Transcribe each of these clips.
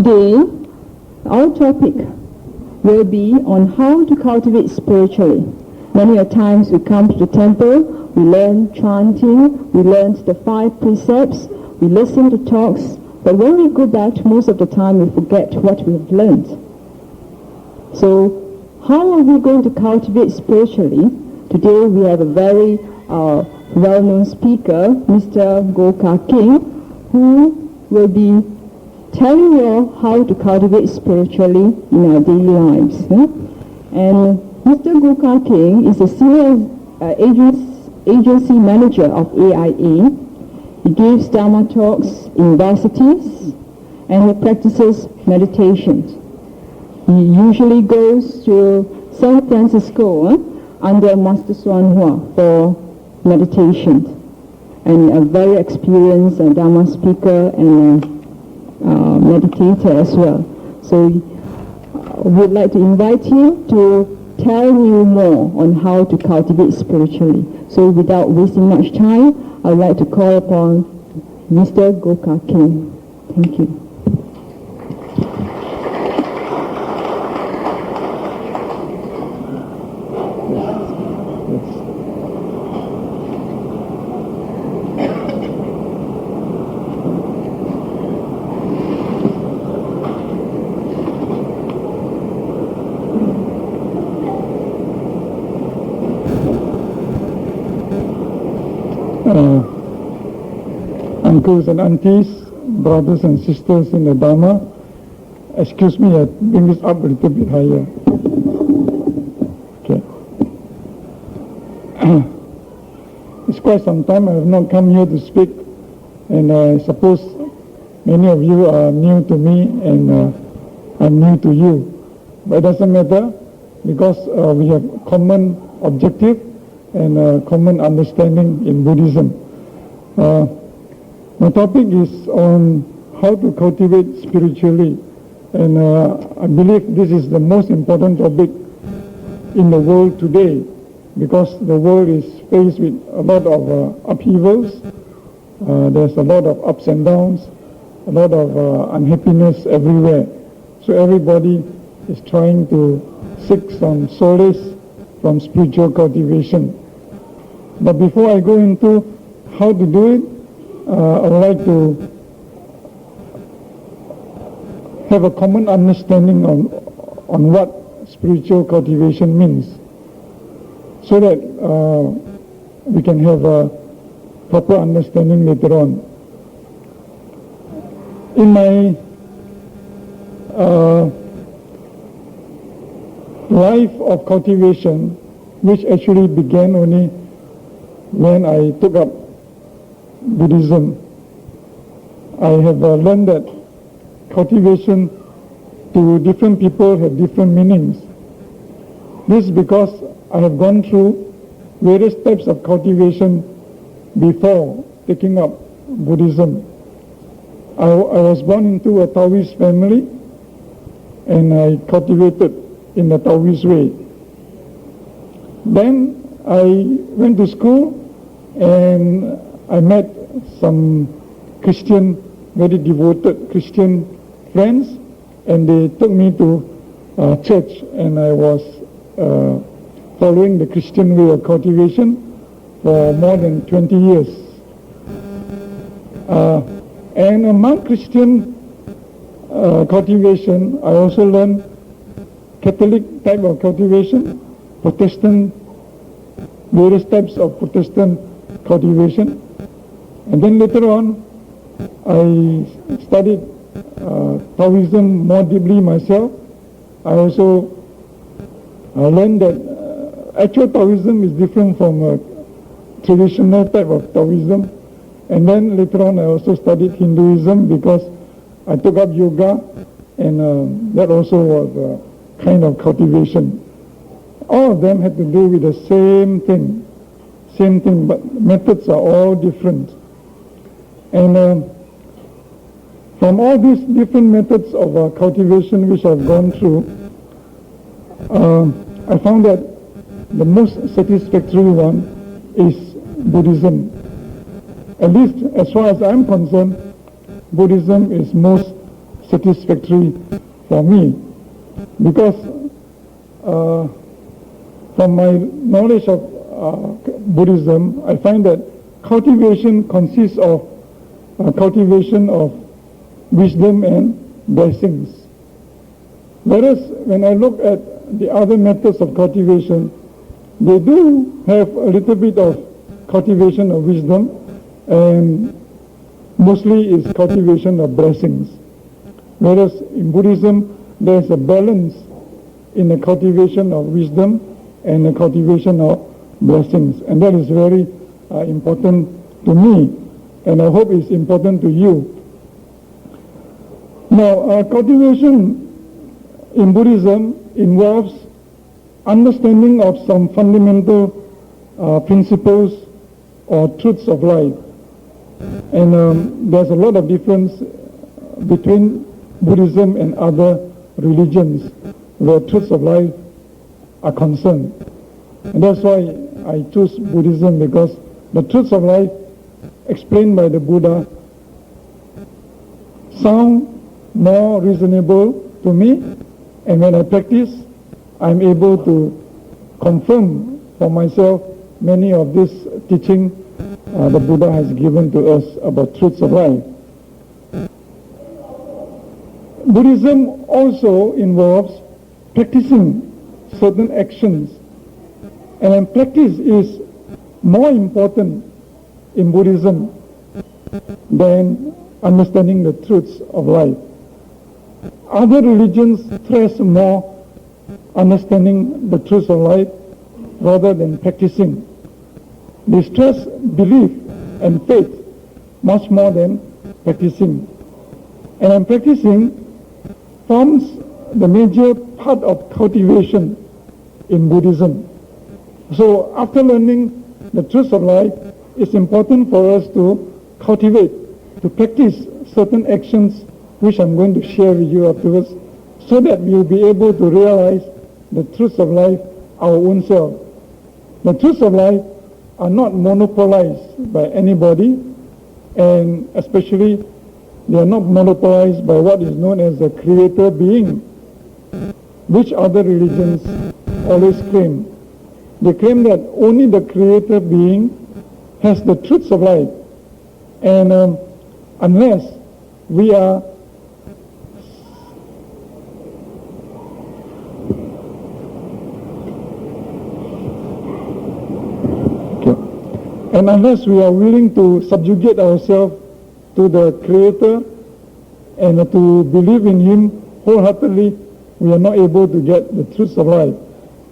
Today, our topic will be on how to cultivate spiritually. Many a times we come to the temple, we learn chanting, we learn the 5 precepts, we listen to talks, but when we go back, most of the time we forget what we have learned. So, how are we going to cultivate spiritually? Today we have a very well-known speaker, Mr. Goka King, who will be telling you all how to cultivate spiritually in our daily lives. And Mr. Goka King is a senior agency manager of AIA. He gives Dharma talks in universities and he practices meditation. He usually goes to San Francisco under Master Suan Hua for meditation, and a very experienced Dharma speaker and meditator as well. So we'd like to invite him to tell you more on how to cultivate spiritually. So without wasting much time, I'd like to call upon Mr. Goka King. Thank you. Uncles and aunties, brothers and sisters in the Dharma, excuse me, I bring this up a little bit higher. Okay. It's quite some time I have not come here to speak, and I suppose many of you are new to me and I'm new to you. But it doesn't matter, because we have common objective and common understanding in Buddhism. My topic is on how to cultivate spiritually, and I believe this is the most important topic in the world today, because the world is faced with a lot of upheavals. There's a lot of ups and downs, a lot of unhappiness everywhere. So everybody is trying to seek some solace from spiritual cultivation. But before I go into how to do it, I would like to have a common understanding on what spiritual cultivation means, so that we can have a proper understanding later on. In my life of cultivation, which actually began only when I took up Buddhism, I have learned that cultivation to different people have different meanings. This is because I have gone through various types of cultivation before taking up Buddhism. I was born into a Taoist family, and I cultivated in the Taoist way. Then I went to school and I met some Christian, very devoted Christian friends, and they took me to church, and I was following the Christian way of cultivation for more than 20 years. And among Christian cultivation, I also learned Catholic type of cultivation, Protestant, various types of Protestant cultivation. And then later on, I studied Taoism more deeply myself. I also learned that actual Taoism is different from a traditional type of Taoism. And then later on, I also studied Hinduism, because I took up yoga, and that also was a kind of cultivation. All of them had to do with the same thing, but methods are all different. And from all these different methods of cultivation which I've gone through, I found that the most satisfactory one is Buddhism. At least as far as I'm concerned, Buddhism is most satisfactory for me, because from my knowledge of Buddhism, I find that cultivation consists of cultivation of wisdom and blessings. Whereas when I look at the other methods of cultivation, they do have a little bit of cultivation of wisdom, and mostly is cultivation of blessings. Whereas in Buddhism, there is a balance in the cultivation of wisdom and the cultivation of blessings. And that is very important to me, and I hope it's important to you. Now, cultivation in Buddhism involves understanding of some fundamental principles or truths of life. And there's a lot of difference between Buddhism and other religions where truths of life are concerned. And that's why I choose Buddhism, because the truths of life explained by the Buddha sound more reasonable to me, and when I practice, I'm able to confirm for myself many of this teaching the Buddha has given to us about truths of life. Buddhism also involves practicing certain actions, and practice is more important in Buddhism than understanding the truths of life. Other religions stress more understanding the truths of life rather than practicing. They stress belief and faith much more than practicing. And practicing forms the major part of cultivation in Buddhism. So after learning the truths of life, it's important for us to cultivate, to practice certain actions which I'm going to share with you afterwards, so that we'll be able to realize the truths of life our own self. The truths of life are not monopolized by anybody, and especially they are not monopolized by what is known as the creator being, which other religions always claim. They claim that only the creator being has the truths of life, and unless we are unless we are willing to subjugate ourselves to the Creator and to believe in Him wholeheartedly, we are not able to get the truths of life.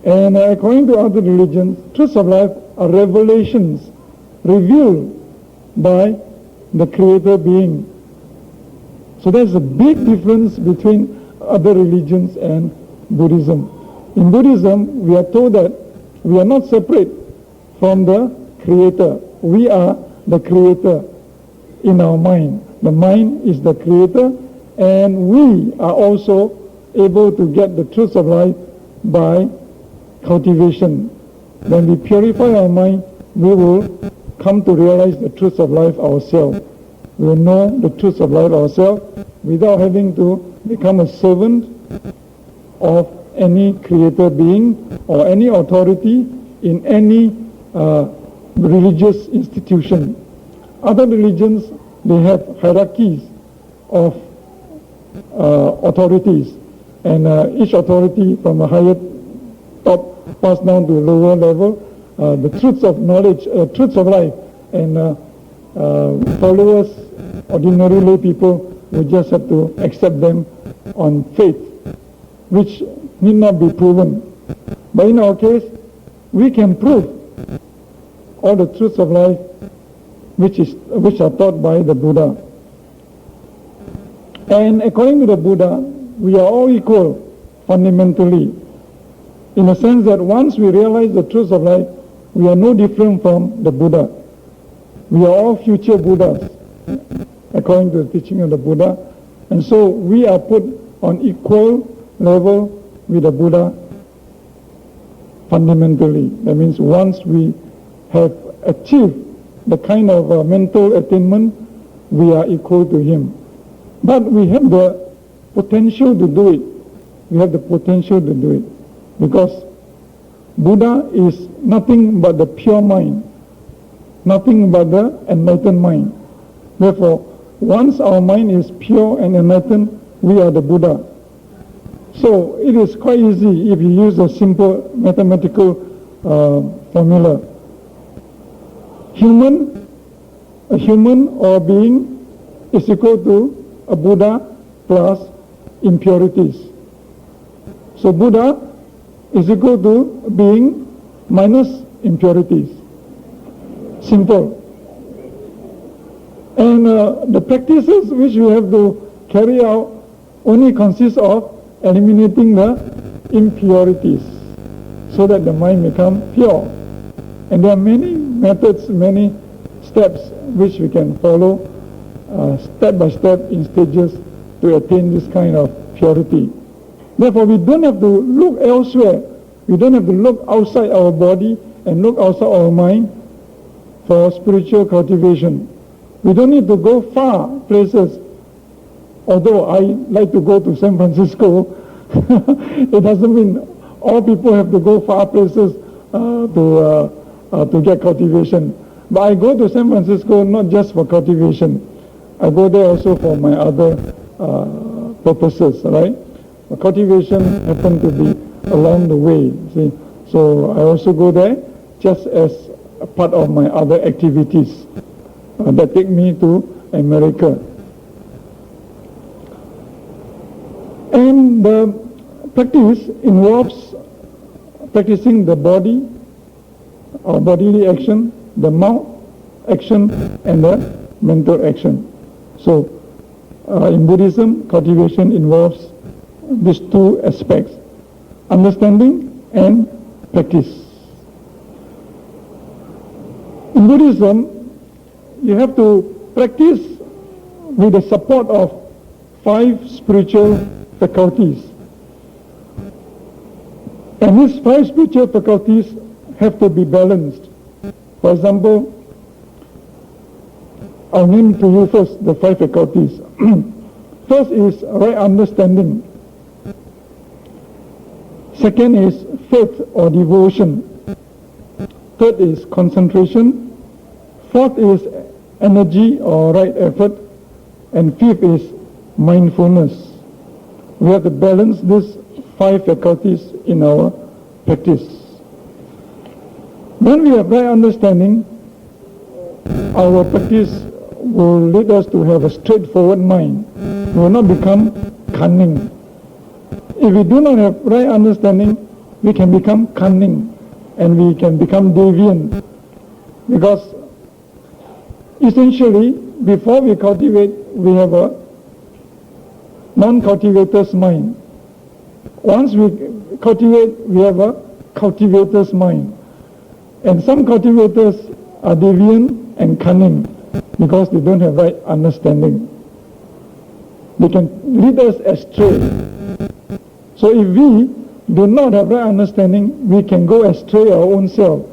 And according to other religions, truths of life are revelations revealed by the Creator being. So there's a big difference between other religions and Buddhism. In Buddhism, we are told that we are not separate from the Creator. We are the Creator in our mind. The mind is the Creator, and we are also able to get the truths of life by cultivation. When we purify our mind, we will come to realize the truths of life ourselves. We will know the truths of life ourselves without having to become a servant of any creator being or any authority in any religious institution. Other religions, they have hierarchies of authorities, and each authority from a higher top passed down to a lower level. The truths of knowledge, truths of life, and followers, ordinary lay people, we just have to accept them on faith, which need not be proven. But in our case, we can prove all the truths of life which are taught by the Buddha. And according to the Buddha, we are all equal fundamentally, in the sense that once we realize the truths of life, we are no different from the Buddha. We are all future Buddhas, according to the teaching of the Buddha. And so we are put on equal level with the Buddha fundamentally. That means once we have achieved the kind of mental attainment, we are equal to him. But we have the potential to do it. We have the potential to do it. Because Buddha is nothing but the pure mind, nothing but the enlightened mind. Therefore, once our mind is pure and enlightened, we are the Buddha. So it is quite easy if you use a simple mathematical formula. A human or a being is equal to a Buddha plus impurities. So Buddha is equal to a being minus impurities. Simple. And the practices which we have to carry out only consist of eliminating the impurities so that the mind become pure. And there are many methods, many steps which we can follow step by step in stages to attain this kind of purity. Therefore, we don't have to look elsewhere. We don't have to look outside our body and look outside our mind for spiritual cultivation. We don't need to go far places. Although I like to go to San Francisco, it doesn't mean all people have to go far places to get cultivation. But I go to San Francisco not just for cultivation. I go there also for my other purposes, right? Cultivation happens to be along the way, see. So I also go there just as a part of my other activities that take me to America. And the practice involves practicing the body, or bodily action, the mouth action, and the mental action. So in Buddhism, cultivation involves these two aspects, understanding and practice. In Buddhism, you have to practice with the support of 5 spiritual faculties. And these 5 spiritual faculties have to be balanced. For example, I'll name to you first the 5 faculties. First is right understanding. Second is faith or devotion. Third is concentration. Fourth is energy or right effort. And fifth is mindfulness. We have to balance these 5 faculties in our practice. When we have right understanding, our practice will lead us to have a straightforward mind. We will not become cunning. If we do not have right understanding, we can become cunning and we can become deviant. Because essentially, before we cultivate, we have a non-cultivator's mind. Once we cultivate, we have a cultivator's mind. And some cultivators are deviant and cunning because they don't have right understanding. They can lead us astray. So if we do not have right understanding, we can go astray our own self.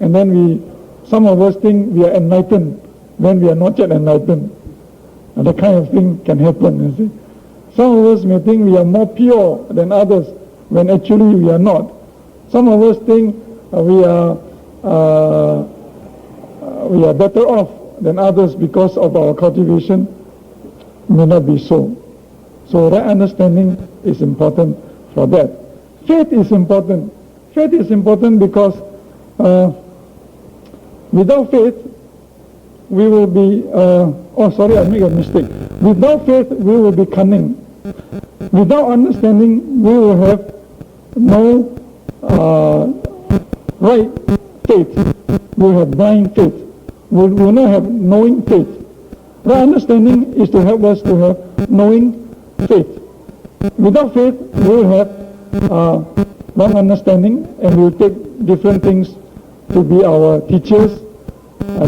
And then some of us think we are enlightened when we are not yet enlightened. And that kind of thing can happen, you see. Some of us may think we are more pure than others when actually we are not. Some of us think we are better off than others because of our cultivation. May not be so. So right understanding is important for that. Faith is important. Faith is important because without faith, we will be, I make a mistake. Without faith, we will be cunning. Without understanding, we will have no right faith. We will have blind faith. We will not have knowing faith. Right understanding is to help us to have knowing faith. Without faith, we will have wrong understanding, and we will take different things to be our teachers,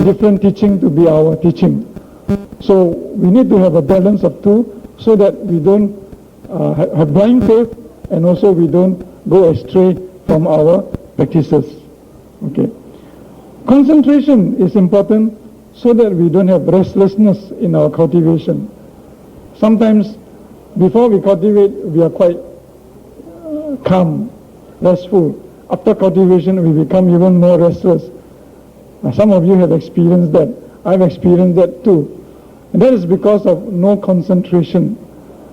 different teaching to be our teaching. So we need to have a balance of two so that we don't have blind faith and also we don't go astray from our practices. Okay. Concentration is important so that we don't have restlessness in our cultivation. Sometimes Before we cultivate, we are quite calm, restful. After cultivation, we become even more restless. Some of you have experienced that. I've experienced that too. And that is because of no concentration.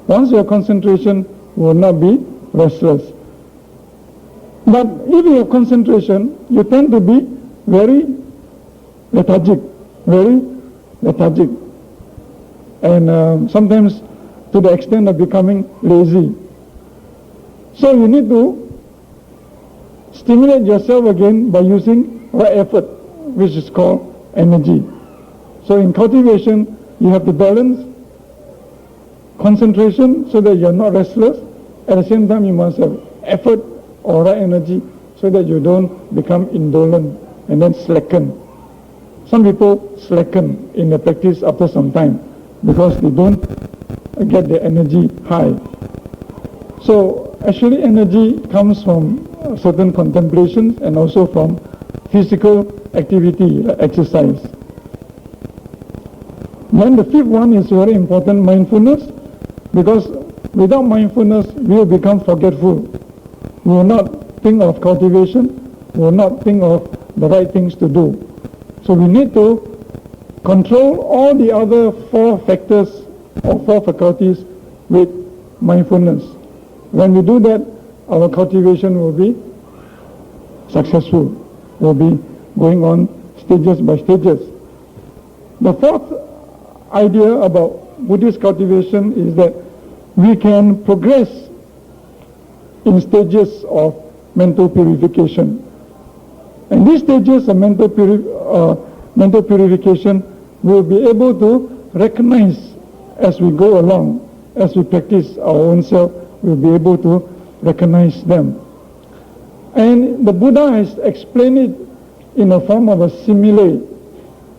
Once you have concentration, you will not be restless. But if you have concentration, you tend to be very lethargic. And sometimes to the extent of becoming lazy. So you need to stimulate yourself again by using right effort, which is called energy. So in cultivation, you have to balance concentration so that you're not restless. At the same time, you must have effort or right energy so that you don't become indolent and then slacken. Some people slacken in their practice after some time because they don't get their energy high. So actually energy comes from certain contemplations and also from physical activity, like exercise. Then the fifth one is very important, mindfulness, because without mindfulness we will become forgetful. We will not think of cultivation, we will not think of the right things to do. So we need to control all the other four factors or four faculties with mindfulness. When we do that, our cultivation will be successful, will be going on stages by stages. The fourth idea about Buddhist cultivation is that we can progress in stages of mental purification. And these stages of mental purification we'll be able to recognize as we go along, as we practice our own self, we'll be able to recognize them. And the Buddha has explained it in the form of a simile,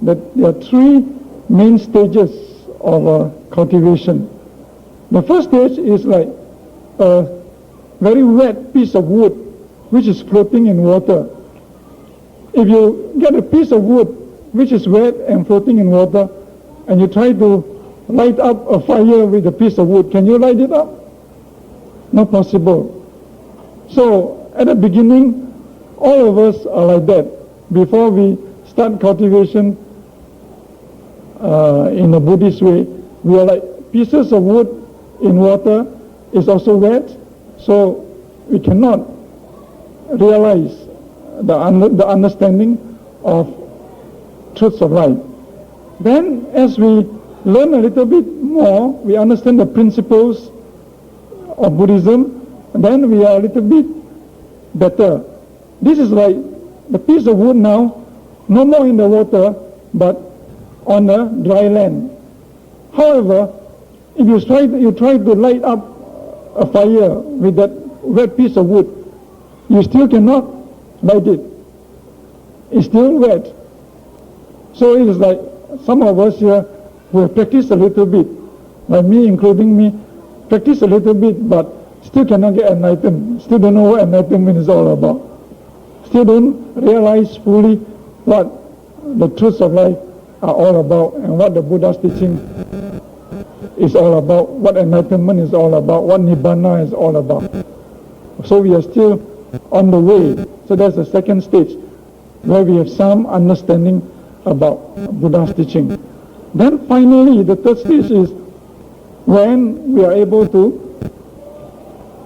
that there are three main stages of cultivation. The first stage is like a very wet piece of wood which is floating in water. If you get a piece of wood which is wet and floating in water and you try to light up a fire with a piece of wood, can you light it up? Not possible. So at the beginning, all of us are like that. Before we start cultivation in a Buddhist way, we are like pieces of wood in water. Is also wet, so we cannot realize the understanding of truths of life. Then as we learn a little bit more, we understand the principles of Buddhism, then we are a little bit better. This is like the piece of wood now, no more in the water, but on a dry land. However, if you try to light up a fire with that wet piece of wood, you still cannot light it. It's still wet. So it is like some of us here who have practiced a little bit, like me, including me, practice a little bit, but still cannot get enlightened. Still don't know what enlightenment is all about. Still don't realize fully what the truths of life are all about and what the Buddha's teaching is all about, what enlightenment is all about, what Nibbana is all about. So we are still on the way. So that's the second stage, where we have some understanding about Buddha's teaching. Then finally, the third stage is when we are able to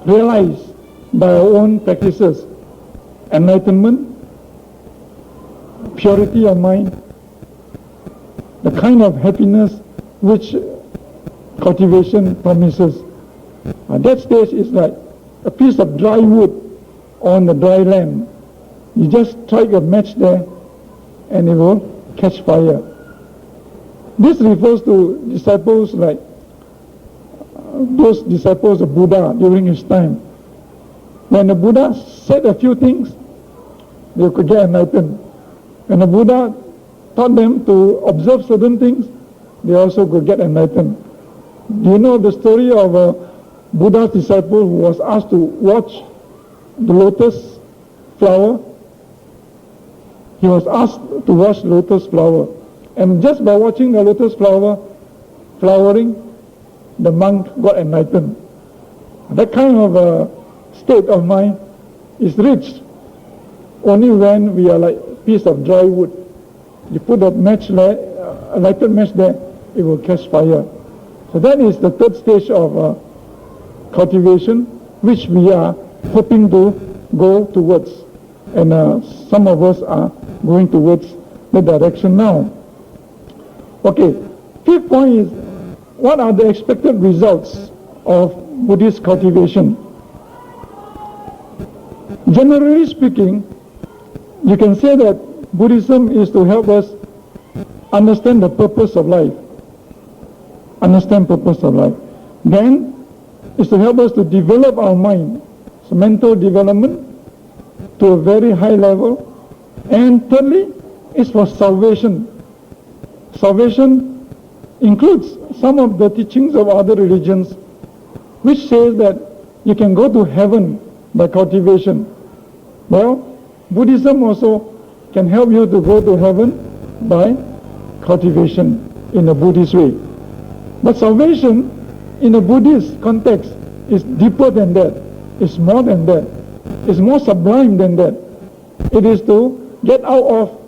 realize by our own practices enlightenment, purity of mind, the kind of happiness which cultivation promises. That stage is like a piece of dry wood on the dry land. You just strike a match there and it will catch fire. This refers to disciples like those disciples of Buddha during his time. When the Buddha said a few things, they could get enlightened. When the Buddha taught them to observe certain things, they also could get enlightened. Do you know the story of a Buddha's disciple who was asked to watch the lotus flower? He was asked to watch lotus flower. And just by watching the lotus flower flowering, the monk got enlightened. That kind of state of mind is reached only when we are like a piece of dry wood. You put a match there, a lighted match there, it will catch fire. So that is the third stage of cultivation, which we are hoping to go towards. And some of us are going towards the direction now. Okay, fifth point is, what are the expected results of Buddhist cultivation? Generally speaking, you can say that Buddhism is to help us understand the purpose of life. Understand purpose of life. Then, is to help us to develop our mind. So mental development to a very high level. And thirdly, is for salvation. Salvation includes some of the teachings of other religions, which says that you can go to heaven by cultivation. Well, Buddhism also can help you to go to heaven by cultivation in a Buddhist way. But salvation in a Buddhist context is deeper than that. It's more than that. It's more sublime than that. It is to get out of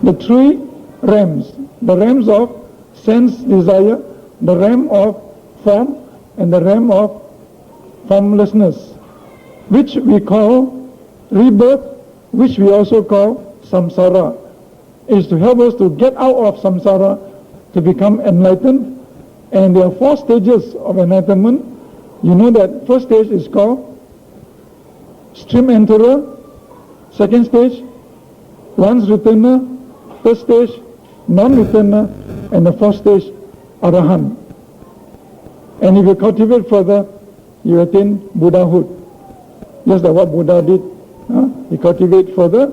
the three realms. The realms of sense desire, the realm of form, and the realm of formlessness, which we call rebirth, which we also call samsara. It is to help us to get out of samsara, to become enlightened. And there are 4 stages of enlightenment. You know that first stage is called stream enterer, second stage once returner, third stage non-returner, and the fourth stage arahant. And if you cultivate further, you attain Buddhahood. Just like what Buddha did. He cultivated further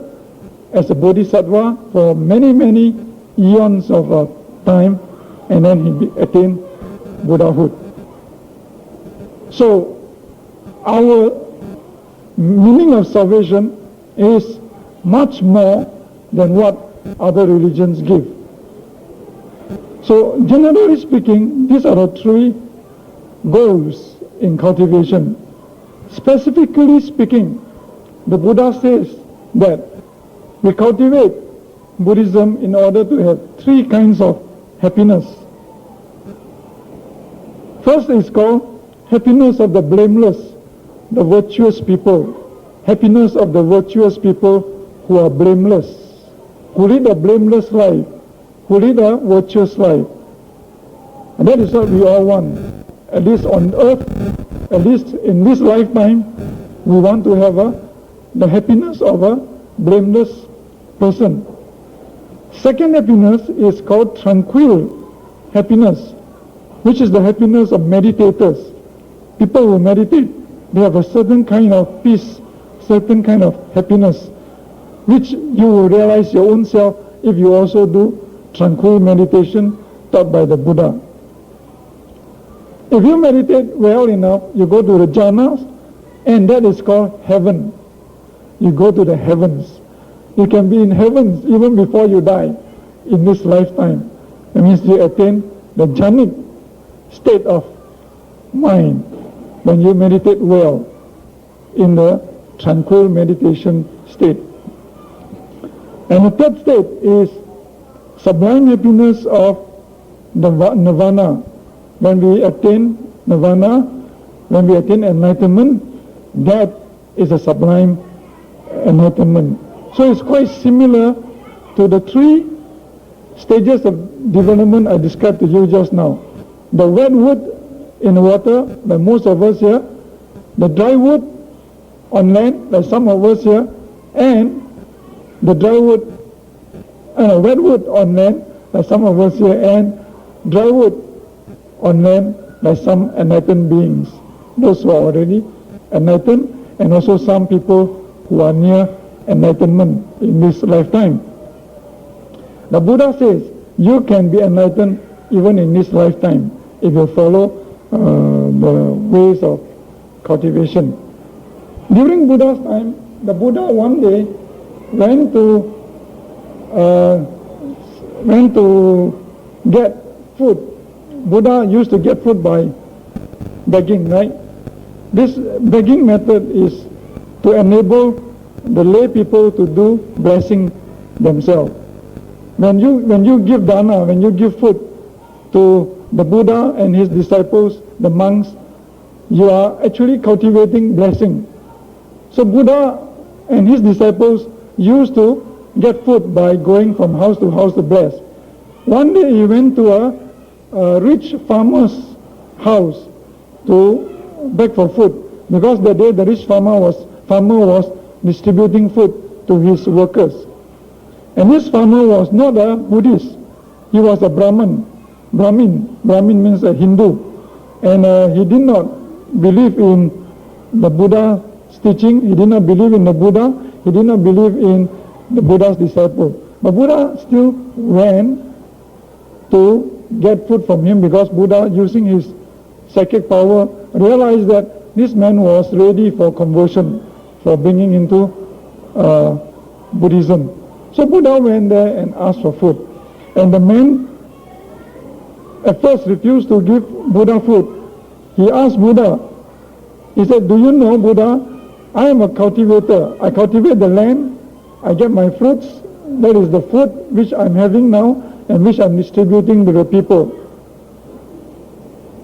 as a bodhisattva for many, many eons of time, and then he attained Buddhahood. So, our meaning of salvation is much more than what other religions give. So, generally speaking, these are the 3 goals in cultivation. Specifically speaking, the Buddha says that we cultivate Buddhism in order to have 3 kinds of happiness. First is called happiness of the blameless, the virtuous people. Happiness of the virtuous people who are blameless, who lead a blameless life, who lead a virtuous life. And that is what we all want. At least on earth, at least in this lifetime, we want to have the happiness of a blameless person. Second happiness is called tranquil happiness, which is the happiness of meditators. People who meditate, they have a certain kind of peace, certain kind of happiness, which you will realize your own self if you also do tranquil meditation taught by the Buddha. If you meditate well enough, you go to the jhanas, and that is called heaven. You go to the heavens. You can be in heavens even before you die in this lifetime. That means you attain the jhanic state of mind when you meditate well in the tranquil meditation state. And the third state is sublime happiness of the nirvana. When we attain nirvana, when we attain enlightenment, that is a sublime enlightenment. So it's quite similar to the 3 stages of development I described to you just now. The wet wood in the water, like most of us here, the dry wood on land, like some of us here, and the wet wood on land, like some of us here, and dry wood on land, like some enlightened beings. Those who are already enlightened, and also some people who are near enlightenment in this lifetime. The Buddha says you can be enlightened even in this lifetime if you follow the ways of cultivation. During Buddha's time, the Buddha one day went to get food Buddha used to get food by begging, right? This begging method is to enable the lay people to do blessing themselves. When you give dana, when you give food to the Buddha and his disciples, the monks, you are actually cultivating blessing. So Buddha and his disciples used to get food by going from house to house to bless. One day he went to a rich farmer's house to beg for food, because that day the rich farmer was distributing food to his workers. And this farmer was not a Buddhist, he was a Brahmin. Brahmin means a Hindu, and he did not believe in the Buddha's teaching, he did not believe in the Buddha, he did not believe in the Buddha's disciple. But Buddha still went to get food from him, because Buddha, using his psychic power, realized that this man was ready for conversion, for bringing into Buddhism. So Buddha went there and asked for food. And the man at first refused to give Buddha food. He asked Buddha, he said, "Do you know, Buddha, I am a cultivator. I cultivate the land, I get my fruits, that is the food which I am having now and which I am distributing to the people.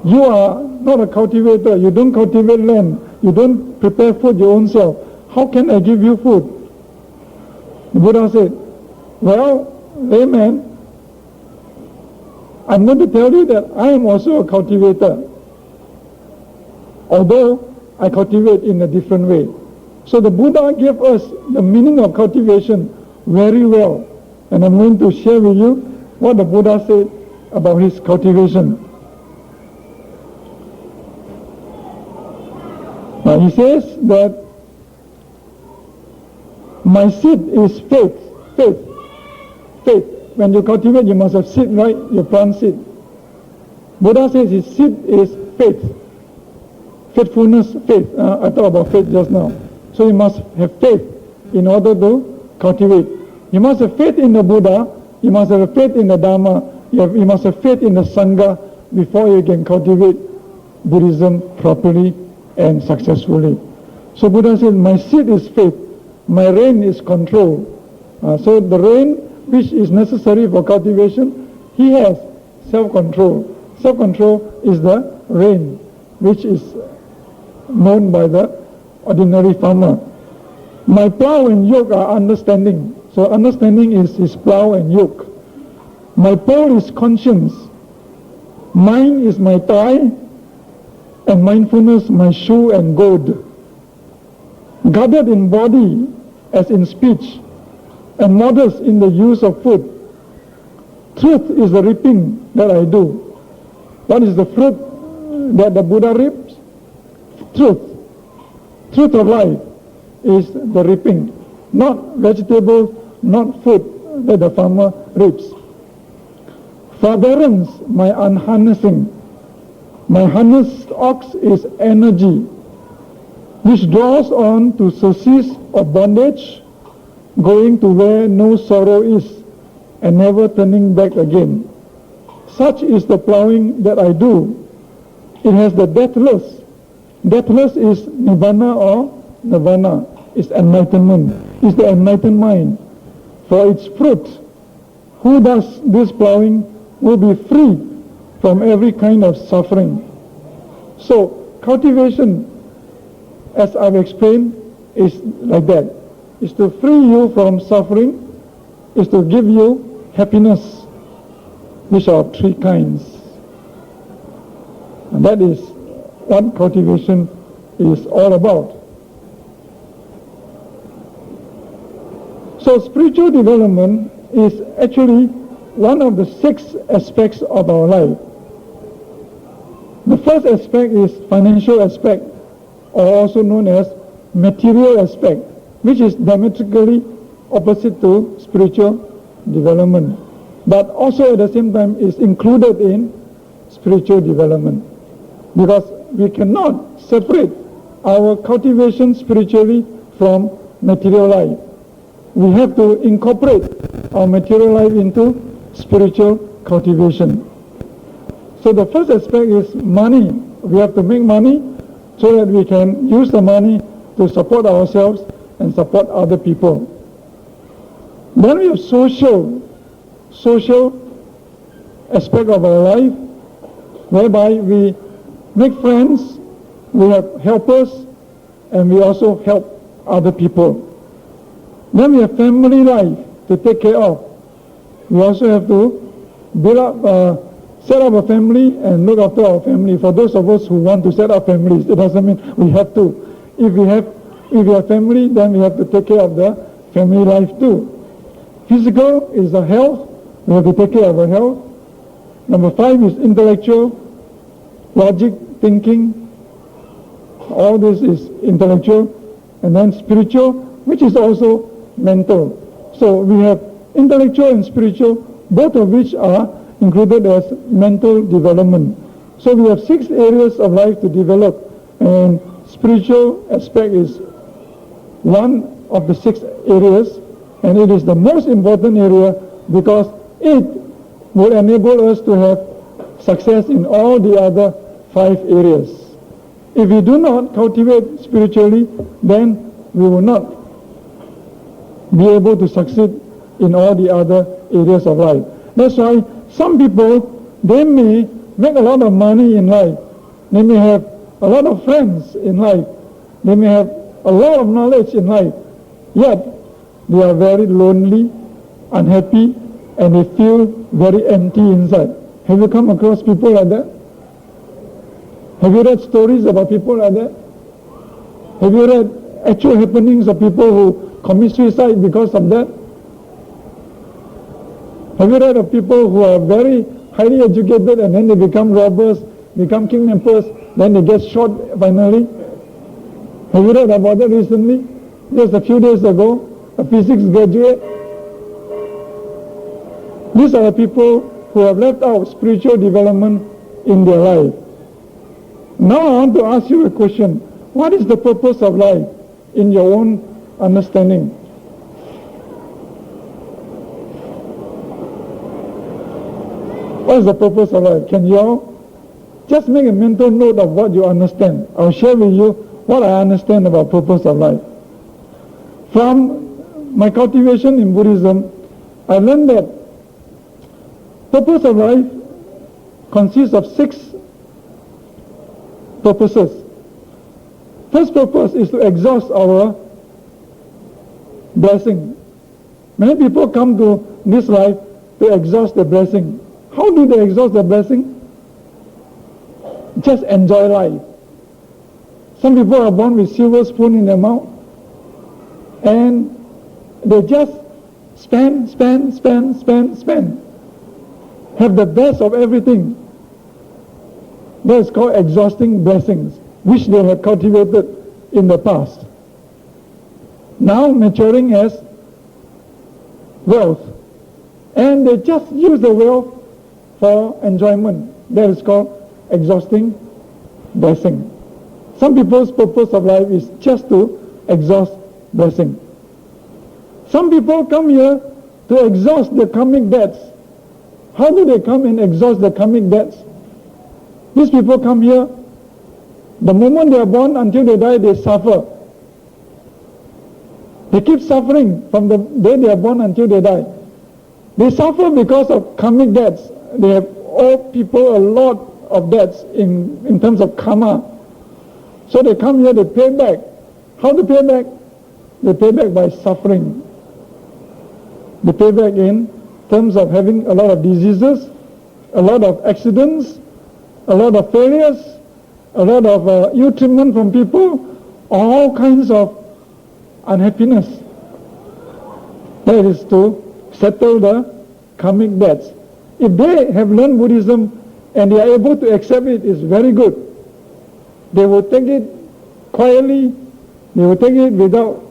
You are not a cultivator, you don't cultivate land, you don't prepare food your own self. How can I give you food?" The Buddha said, "Well, layman, I'm going to tell you that I am also a cultivator, although I cultivate in a different way." So the Buddha gave us the meaning of cultivation very well, and I'm going to share with you what the Buddha said about his cultivation. Now he says that my seed is faith. When you cultivate, you must have seed, right? You plant seed. Buddha says his seed is faith. Faithfulness, faith. I talked about faith just now. So you must have faith in order to cultivate. You must have faith in the Buddha, you must have faith in the Dharma, you must have faith in the Sangha before you can cultivate Buddhism properly and successfully. So Buddha said, my seed is faith, my rain is control. So the rain which is necessary for cultivation, he has self-control. Self-control is the rain which is known by the ordinary farmer. My plow and yoke are understanding. So understanding is his plow and yoke. My pole is conscience. Mind is my tie, and mindfulness my shoe and goad. Guarded in body as in speech, and modest in the use of food. Truth is the reaping that I do. What is the fruit that the Buddha reaps? Truth. Truth of life is the reaping, not vegetables, not food that the farmer reaps. Forbearance, my unharnessing. My harnessed ox is energy, which draws on to surcease of bondage, going to where no sorrow is, and never turning back again. Such is the plowing that I do. It has the deathless. Deathless is nirvana or nirvana, is enlightenment, is the enlightened mind. For its fruit, who does this plowing will be free from every kind of suffering. So cultivation, as I've explained, is like that. Is to free you from suffering, is to give you happiness, which are three kinds. And that is what cultivation is all about. So spiritual development is actually one of the 6 aspects of our life. The first aspect is financial aspect, or also known as material aspect, which is diametrically opposite to spiritual development, but also at the same time is included in spiritual development, because we cannot separate our cultivation spiritually from material life. We have to incorporate our material life into spiritual cultivation. So the first aspect is money. We have to make money so that we can use the money to support ourselves and support other people. Then we have social aspect of our life, whereby we make friends, we have helpers, and we also help other people. Then we have family life to take care of. We also have to set up a family and look after our family. For those of us who want to set up families, it doesn't mean we have to. If we have family, then we have to take care of the family life too. Physical is the health. We have to take care of our health. Number 5 is intellectual, logic, thinking. All this is intellectual. And then spiritual, which is also mental. So we have intellectual and spiritual, both of which are included as mental development. So we have 6 areas of life to develop, and spiritual aspect is one of the 6 areas, and it is the most important area because it will enable us to have success in all the other 5 areas. If we do not cultivate spiritually, then we will not be able to succeed in all the other areas of life. That's why some people, they may make a lot of money in life. They may have a lot of friends in life. They may have a lot of knowledge in life. Yet, they are very lonely, unhappy, and they feel very empty inside. Have you come across people like that? Have you read stories about people like that? Have you read actual happenings of people who commit suicide because of that? Have you read of people who are very highly educated and then they become robbers, become kidnappers, then they get shot finally? Have you read about that recently? Just a few days ago, a physics graduate. These are the people who have left out spiritual development in their life. Now I want to ask you a question. What is the purpose of life in your own understanding? What is the purpose of life? Can you all just make a mental note of what you understand? I'll share with you what I understand about purpose of life. From my cultivation in Buddhism, I learned that purpose of life consists of 6 purposes. First purpose is to exhaust our blessing. Many people come to this life to exhaust their blessing. How do they exhaust their blessing? Just enjoy life. Some people are born with silver spoon in their mouth, and they just spend. Have the best of everything. That is called exhausting blessings, which they have cultivated in the past. Now maturing as wealth. And they just use the wealth for enjoyment. That is called exhausting blessing. Some people's purpose of life is just to exhaust blessing. Some people come here to exhaust their karmic debts. How do they come and exhaust their karmic debts? These people come here, the moment they are born until they die, they suffer. They keep suffering from the day they are born until they die. They suffer because of karmic debts. They have owed people a lot of debts in terms of karma. So they come here, they pay back. How to pay back? They pay back by suffering. They pay back in terms of having a lot of diseases, a lot of accidents, a lot of failures, a lot of ill treatment from people, all kinds of unhappiness. That is to settle the karmic debts. If they have learned Buddhism and they are able to accept it, it's very good. They will take it quietly, they will take it without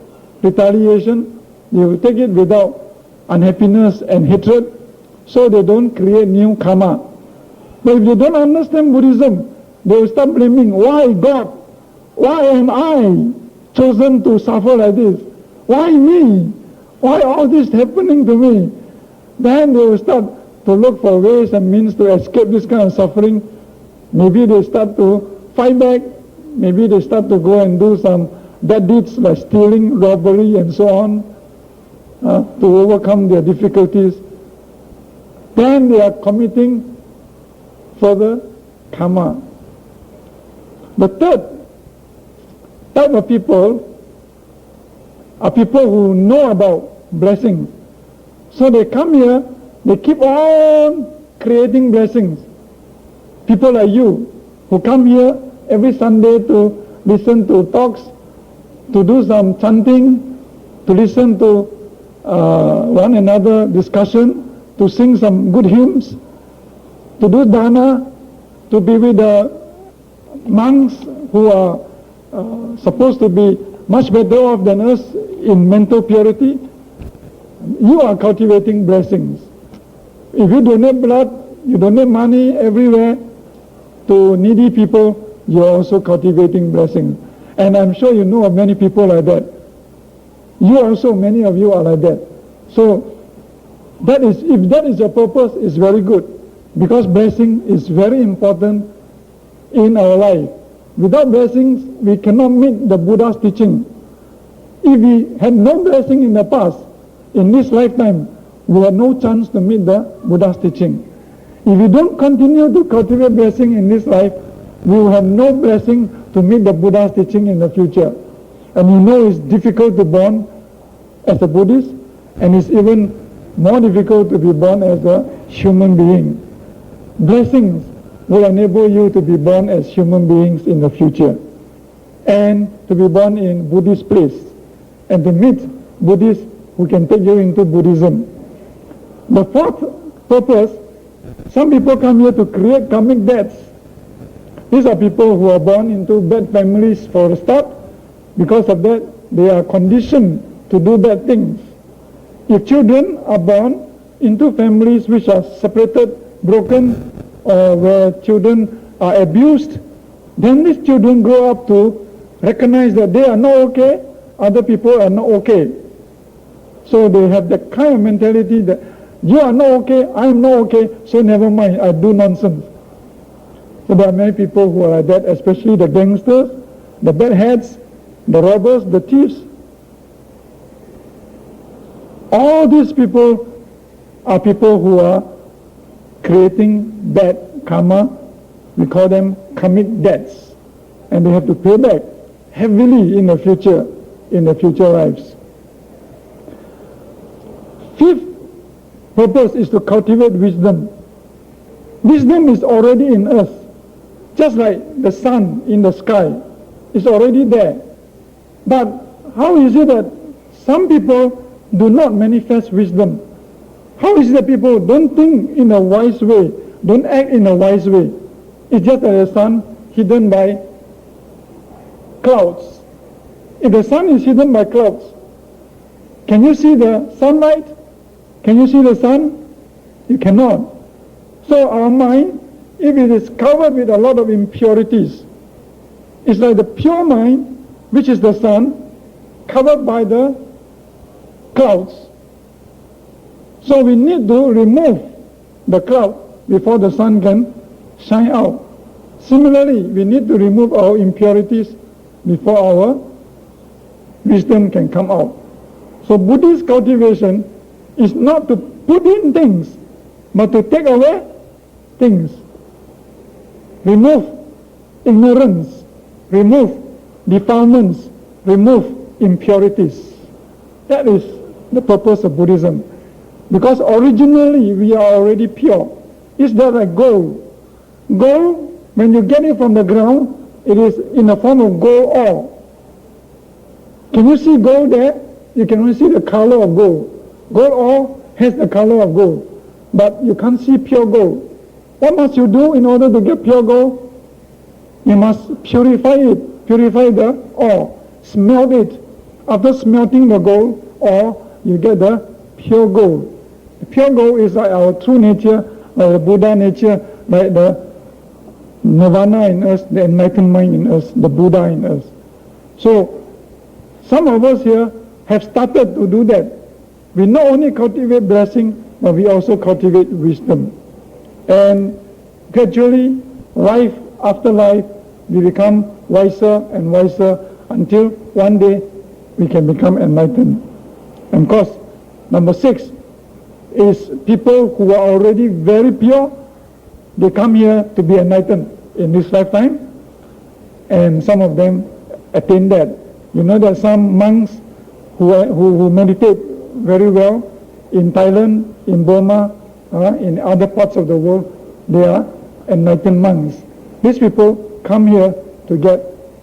retaliation, they will take it without unhappiness and hatred, so they don't create new karma. But if they don't understand Buddhism, they will start blaming, why God? Why am I chosen to suffer like this? Why me? Why all this happening to me? Then they will start to look for ways and means to escape this kind of suffering, maybe they start to fight back, maybe they start to go and do some bad deeds like stealing, robbery, and so on, to overcome their difficulties. Then they are committing further karma. The third type of people are people who know about blessings. So they come here, they keep on creating blessings. People like you who come here every Sunday to listen to talks, to do some chanting, to listen to one another discussion, to sing some good hymns, to do dana, to be with the monks who are supposed to be much better off than us in mental purity. You are cultivating blessings. If you donate blood, you donate money everywhere to needy people, you are also cultivating blessings. And I'm sure you know of many people like that. You also, many of you are like that. So that is, if that is your purpose, it's very good. Because blessing is very important in our life. Without blessings, we cannot meet the Buddha's teaching. If we had no blessing in the past, in this lifetime, we have no chance to meet the Buddha's teaching. If we don't continue to cultivate blessing in this life, we will have no blessing to meet the Buddha's teaching in the future. And you know it's difficult to born as a Buddhist, and it's even more difficult to be born as a human being. Blessings will enable you to be born as human beings in the future, and to be born in Buddhist place, and to meet Buddhists who can take you into Buddhism. The fourth purpose, some people come here to create karmic debts. These are people who are born into bad families for a start. Because of that, they are conditioned to do bad things. If children are born into families which are separated, broken, or where children are abused, then these children grow up to recognize that they are not okay, other people are not okay. So they have the kind of mentality that you are not okay, I am not okay, so never mind, I do nonsense. So there are many people who are like that, especially the gangsters, the bad heads, the robbers, the thieves. All these people are people who are creating bad karma. We call them karmic debts. And they have to pay back heavily in the future lives. Fifth purpose is to cultivate wisdom. Wisdom is already in us. Just like the sun in the sky is already there. But how is it that some people do not manifest wisdom? How is it that people don't think in a wise way, don't act in a wise way? It's just like the sun hidden by clouds. If the sun is hidden by clouds, can you see the sunlight? Can you see the sun? You cannot. So our mind, if it is covered with a lot of impurities, it's like the pure mind, which is the sun, covered by the clouds. So we need to remove the cloud before the sun can shine out. Similarly, we need to remove our impurities before our wisdom can come out. So Buddhist cultivation is not to put in things, but to take away things. Remove ignorance, remove defilements, remove impurities. That is the purpose of Buddhism. Because originally we are already pure. It's just like gold. Gold, when you get it from the ground, it is in the form of gold ore. Can you see gold there? You can only see the color of gold. Gold ore has the color of gold, but you can't see pure gold. What must you do in order to get pure gold? You must purify it, purify the ore, smelt it. After smelting the gold ore, you get the pure gold. The pure gold is like our true nature, like the Buddha nature, like the nirvana in us, the enlightened mind in us, the Buddha in us. So, some of us here have started to do that. We not only cultivate blessing, but we also cultivate wisdom. And gradually, life after life, we become wiser and wiser until one day we can become enlightened. And of course, number 6 is people who are already very pure. They come here to be enlightened in this lifetime, and some of them attain that. You know, there are some monks who meditate very well in Thailand, in Burma, in other parts of the world. They are enlightened monks. These people come here to get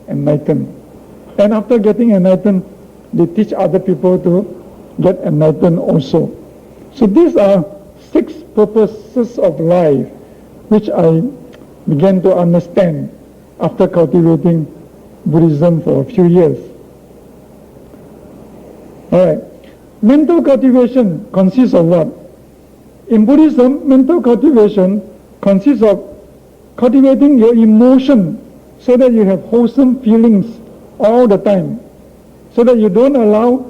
enlightened. And after getting enlightened, they teach other people to get enlightened also. So these are 6 purposes of life which I began to understand after cultivating Buddhism for a few years. Alright, mental cultivation consists of what? In Buddhism, mental cultivation consists of cultivating your emotion so that you have wholesome feelings all the time, so that you don't allow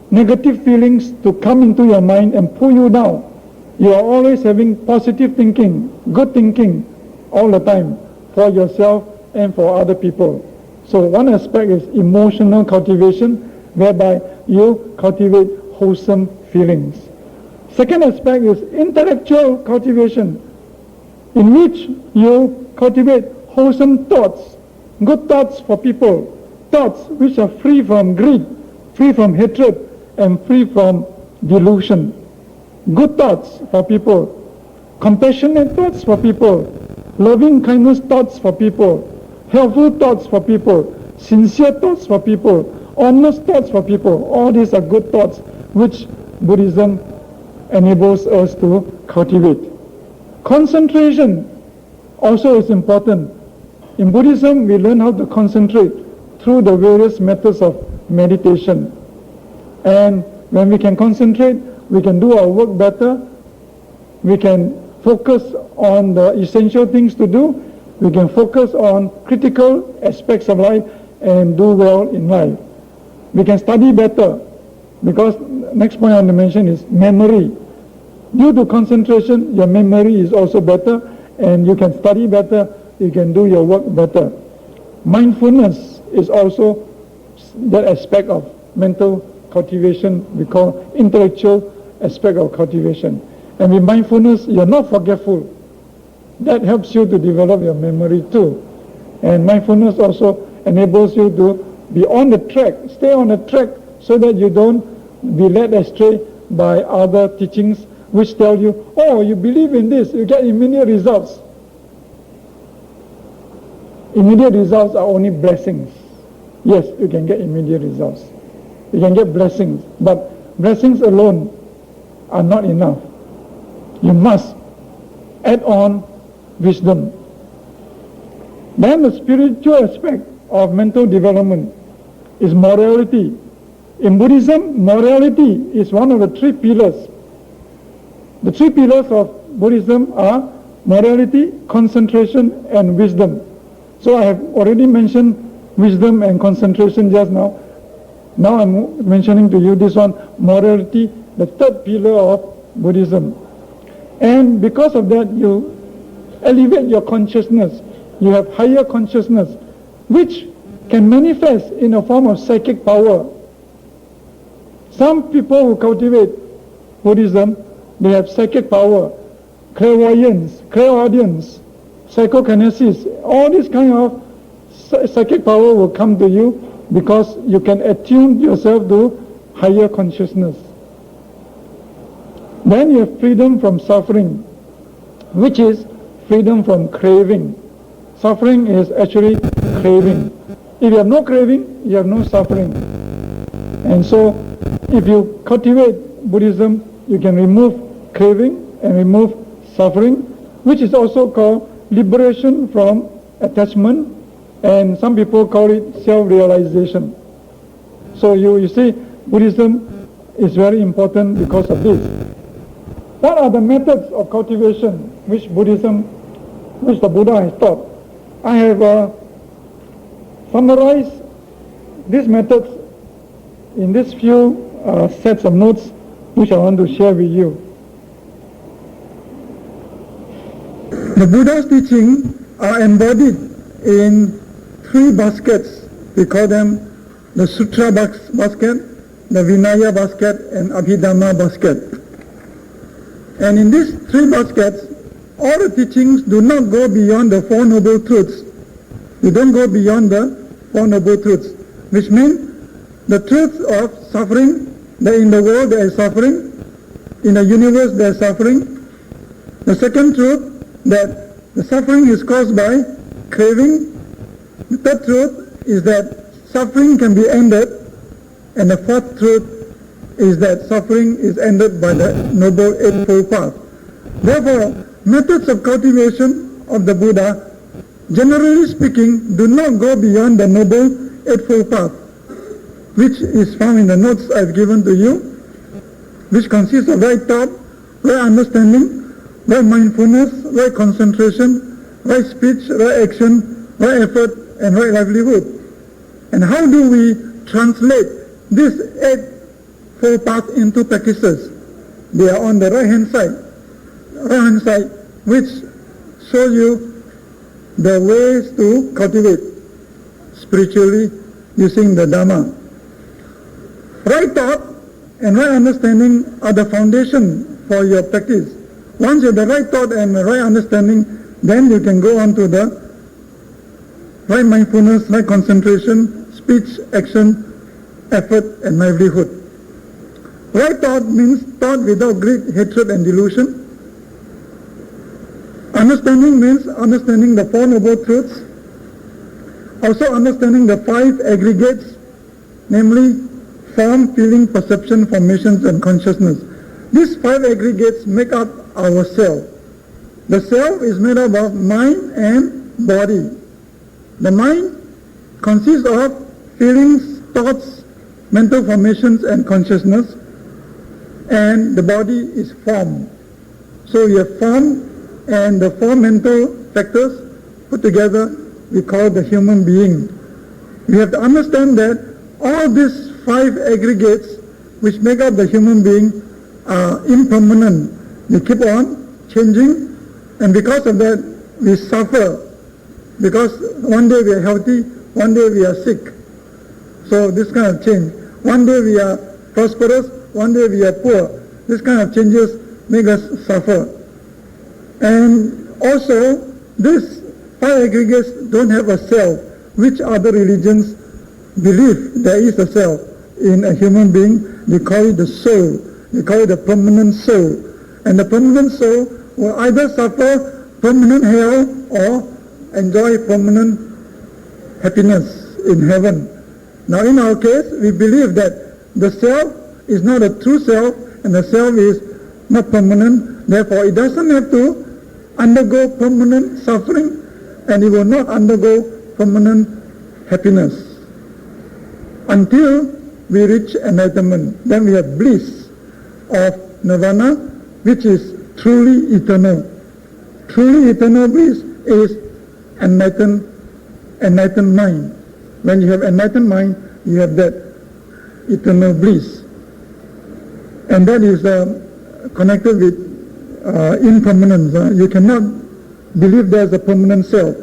negative feelings to come into your mind and pull you down. You are always having positive thinking, good thinking all the time for yourself and for other people. So one aspect is emotional cultivation, whereby you cultivate wholesome feelings. Second aspect is intellectual cultivation, in which you cultivate wholesome thoughts, good thoughts for people, thoughts which are free from greed, free from hatred, and free from delusion. Good thoughts for people, compassionate thoughts for people, loving kindness thoughts for people, helpful thoughts for people, sincere thoughts for people, honest thoughts for people. All these are good thoughts which Buddhism enables us to cultivate. Concentration also is important. In Buddhism, we learn how to concentrate through the various methods of meditation. And when we can concentrate, we can do our work better, we can focus on the essential things to do, we can focus on critical aspects of life and do well in life. We can study better, because next point I want to mention is memory. Due to concentration, your memory is also better, and you can study better, you can do your work better. Mindfulness is also that aspect of mental cultivation we call intellectual aspect of cultivation. And with mindfulness, you're not forgetful. That helps you to develop your memory too. And mindfulness also enables you to be on the track, stay on the track, so that you don't be led astray by other teachings which tell you, oh, you believe in this, you get immediate results. Immediate results are only blessings. Yes, you can get immediate results. You can get blessings, but blessings alone are not enough. You must add on wisdom. Then the spiritual aspect of mental development is morality. In Buddhism, morality is one of the 3 pillars. The 3 pillars of Buddhism are morality, concentration, and wisdom. So I have already mentioned wisdom and concentration just now. Now I'm mentioning to you this one, morality, the 3rd pillar of Buddhism. And because of that, you elevate your consciousness. You have higher consciousness, which can manifest in a form of psychic power. Some people who cultivate Buddhism, they have psychic power, clairvoyance, clairaudience, psychokinesis. All this kind of psychic power will come to you because you can attune yourself to higher consciousness. Then you have freedom from suffering, which is freedom from craving. Suffering is actually craving. If you have no craving, you have no suffering. And so, if you cultivate Buddhism, you can remove craving and remove suffering, which is also called liberation from attachment, and some people call it self-realization. So you see, Buddhism is very important because of this. What are the methods of cultivation which the Buddha has taught? I have summarized these methods in these few sets of notes which I want to share with you. The Buddha's teachings are embodied in 3 baskets. We call them the Sutra basket, the Vinaya basket, and Abhidhamma basket. And in these 3 baskets, all the teachings do not go beyond the 4 Noble Truths. They don't go beyond the 4 Noble Truths, which means the truth of suffering, that in the world there is suffering, in the universe there is suffering. The second truth, that the suffering is caused by craving. The third truth is that suffering can be ended. And the fourth truth is that suffering is ended by the Noble Eightfold Path. Therefore, methods of cultivation of the Buddha, generally speaking, do not go beyond the Noble Eightfold Path, which is found in the notes I've given to you, which consists of right thought, right understanding, right mindfulness, right concentration, right speech, right action, right effort, and right livelihood. And how do we translate this Eightfold Path into practices? They are on the right-hand side, which shows you the ways to cultivate spiritually using the Dhamma. Right thought and right understanding are the foundation for your practice. Once you have the right thought and the right understanding, then you can go on to the right mindfulness, right concentration, speech, action, effort, and livelihood. Right thought means thought without greed, hatred, and delusion. Understanding means understanding the 4 Noble Truths. Also understanding the 5 aggregates, namely form, feeling, perception, formations, and consciousness. These 5 aggregates make up our self. The self is made up of mind and body. The mind consists of feelings, thoughts, mental formations, and consciousness. And the body is form. So you have form and the 4 mental factors put together, we call the human being. We have to understand that all these 5 aggregates which make up the human being are impermanent. They keep on changing, and because of that we suffer, because one day we are healthy, one day we are sick. So this kind of change. One day we are prosperous, one day we are poor. This kind of changes make us suffer. And also these 5 aggregates don't have a self, which other religions believe there is a self. In a human being, they call it the soul. They call it the permanent soul. And the permanent soul will either suffer permanent hell or enjoy permanent happiness in heaven. Now in our case, we believe that the self is not a true self and the self is not permanent. Therefore, it doesn't have to undergo permanent suffering and it will not undergo permanent happiness until we reach enlightenment. Then we have bliss of nirvana, which is truly eternal. Truly eternal bliss is enlightened mind. When you have enlightened mind, you have that eternal bliss. And that is connected with impermanence. You cannot believe there's a permanent self.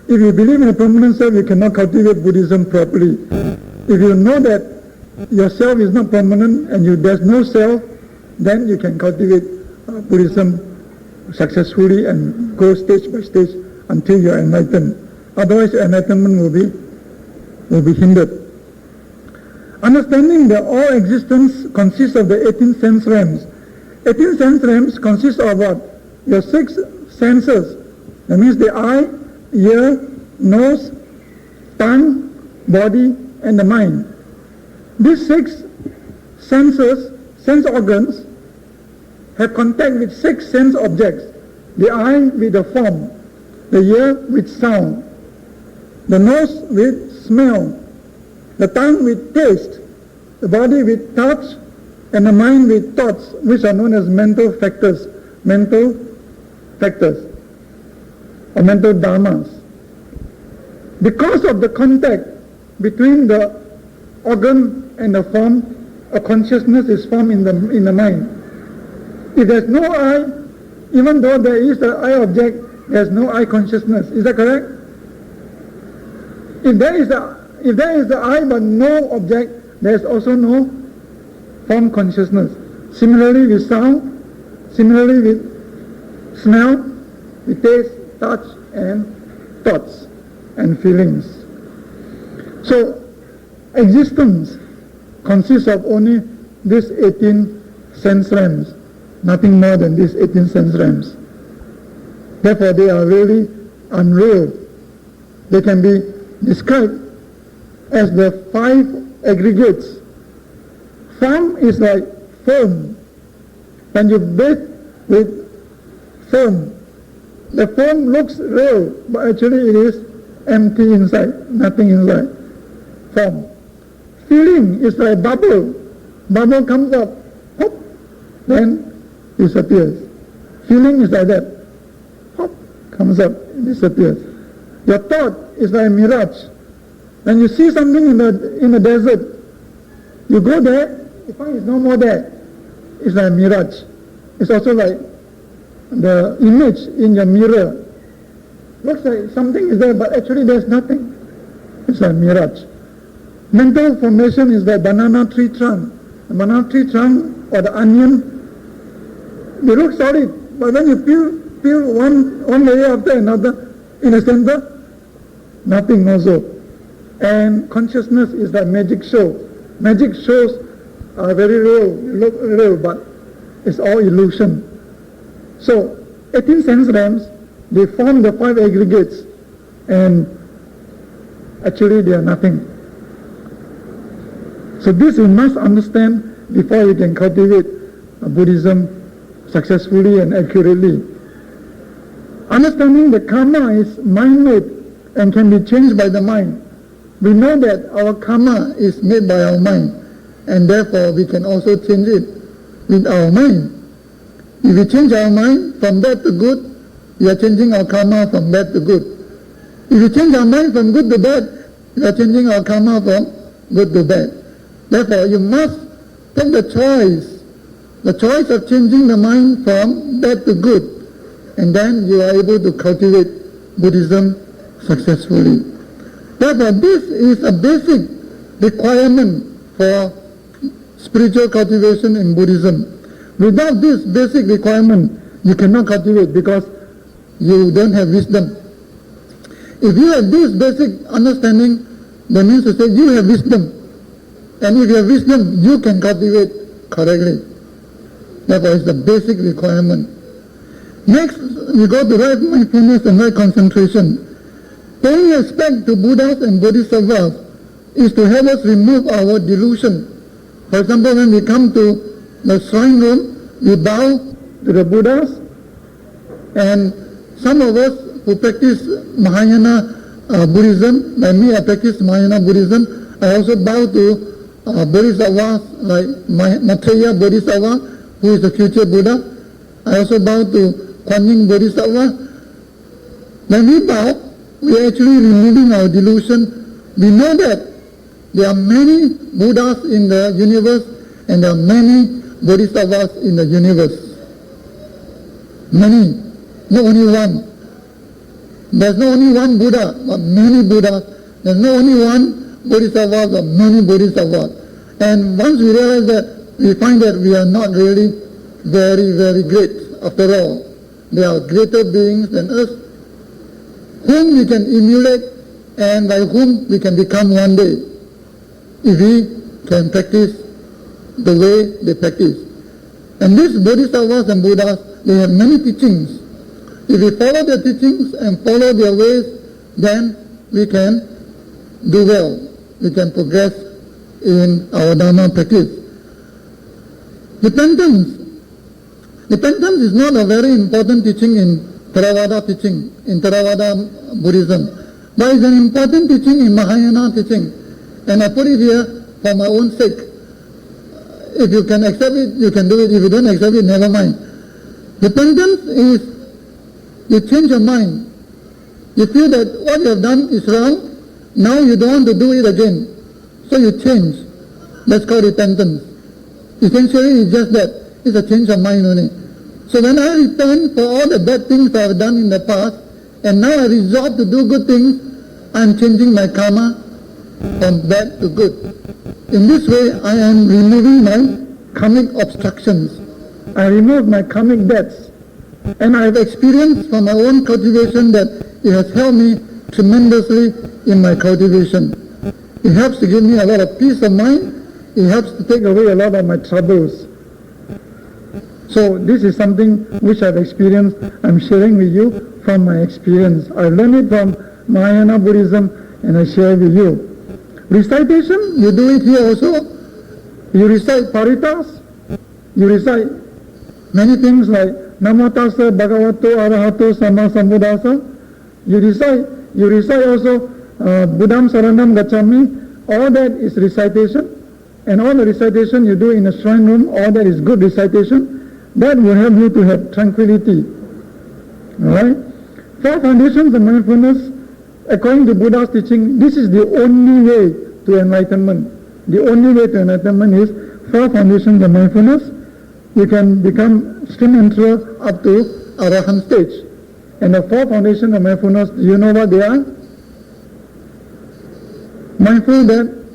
If you believe in a permanent self, you cannot cultivate Buddhism properly. If you know that yourself is not permanent and there's no self, then you can cultivate Buddhism successfully and go stage by stage until you are enlightened. Otherwise, enlightenment will be hindered. Understanding that all existence consists of the 18 sense realms. 18 sense realms consist of what? Your 6 senses. That means the eye, ear, nose, tongue, body, and the mind. These 6 senses, sense organs, have contact with 6 sense objects. The eye with the form, the ear with sound, the nose with smell, the tongue with taste, the body with touch, and the mind with thoughts, which are known as mental factors or mental dharmas. Because of the contact between the organ and the form, a consciousness is formed in the mind. If there's no eye, even though there is an eye object, there's no eye consciousness. Is that correct? If there is the eye but no object, there is also no form consciousness. Similarly with sound, similarly with smell, with taste, touch, and thoughts and feelings. So existence consists of only these 18 sense realms, nothing more than these 18 sense realms. Therefore they are really unreal. They can be described as the 5 aggregates. Form is like foam. When you bathe with foam, the foam looks real, but actually it is empty inside, nothing inside. Form. Feeling is like bubble. Bubble comes up, hop, then disappears. Feeling is like that. Hop, comes up, disappears. Your thought is like a mirage. When you see something in the desert, you go there, you find it's no more there. It's like a mirage. It's also like the image in your mirror. Looks like something is there, but actually there's nothing. It's a mirage. Mental formation is the banana tree trunk. The banana tree trunk or the onion, they look solid, but when you peel one layer after another, in the center, nothing also. And consciousness is the magic show. Magic shows are very real, look real, but it's all illusion. So 18 sense realms, they form the 5 aggregates, and actually they are nothing. So this you must understand before you can cultivate Buddhism successfully and accurately. Understanding the karma is mind-made and can be changed by the mind. We know that our karma is made by our mind, and therefore we can also change it with our mind. If we change our mind from bad to good, we are changing our karma from bad to good. If we change our mind from good to bad, we are changing our karma from good to bad. Therefore, you must take the choice of changing the mind from bad to good, and then you are able to cultivate Buddhism successfully. Therefore, this is a basic requirement for spiritual cultivation in Buddhism. Without this basic requirement, you cannot cultivate because you don't have wisdom. If you have this basic understanding, that means to say you have wisdom. And if you have wisdom, you can cultivate correctly. Therefore, it's the basic requirement. Next, we go to right mindfulness and right concentration. Paying respect to Buddhas and Bodhisattvas is to help us remove our delusion. For example, when we come to the shrine room, we bow to the Buddhas, and some of us who practice Mahayana Buddhism, like me, I practice Mahayana Buddhism, I also bow to Bodhisattvas like Maitreya Bodhisattva, who is the future Buddha. I also bow to Kuan Yin Bodhisattva. When we bow, we are actually removing our delusion. We know that there are many Buddhas in the universe and there are many Bodhisattvas in the universe. Many, not only one. There's not only one Buddha, but many Buddhas. There's not only one Bodhisattvas, but many Bodhisattvas. And once we realize that, we find that we are not really very, very great after all. There are greater beings than us, whom we can emulate and by whom we can become one day, if we can practice the way they practice. And these Bodhisattvas and Buddhas, they have many teachings. If we follow their teachings and follow their ways, then we can do well. We can progress in our Dharma practice. Repentance. Repentance is not a very important teaching in Theravada teaching, in Theravada Buddhism, but it's an important teaching in Mahayana teaching. And I put it here for my own sake. If you can accept it, you can do it. If you don't accept it, never mind. Repentance is you change your mind. You feel that what you have done is wrong. Now you don't want to do it again. So you change. That's called repentance. Essentially it's just that. It's a change of mind only. So when I repent for all the bad things I have done in the past, and now I resolve to do good things, I am changing my karma from bad to good. In this way, I am removing my karmic obstructions. I remove my karmic debts. And I have experienced from my own cultivation that it has helped me tremendously in my cultivation. It helps to give me a lot of peace of mind. It helps to take away a lot of my troubles. So this is something which I've experienced. I'm sharing with you from my experience. I learned it from Mahayana Buddhism and I share with you. Recitation, you do it here also. You recite paritas. You recite many things like Namo Tassa Bhagavato Arahato Sama Sambuddhassa. You recite also Buddham Saranam Gacchami. All that is recitation. And all the recitation you do in a shrine room, all that is good recitation. That will help you to have tranquility. Alright? 4 foundations of mindfulness, according to Buddha's teaching, this is the only way to enlightenment. The only way to enlightenment is 4 foundations of mindfulness. You can become stream enterer up to Arahant stage. And the 4 foundations of mindfulness, do you know what they are? Mindful that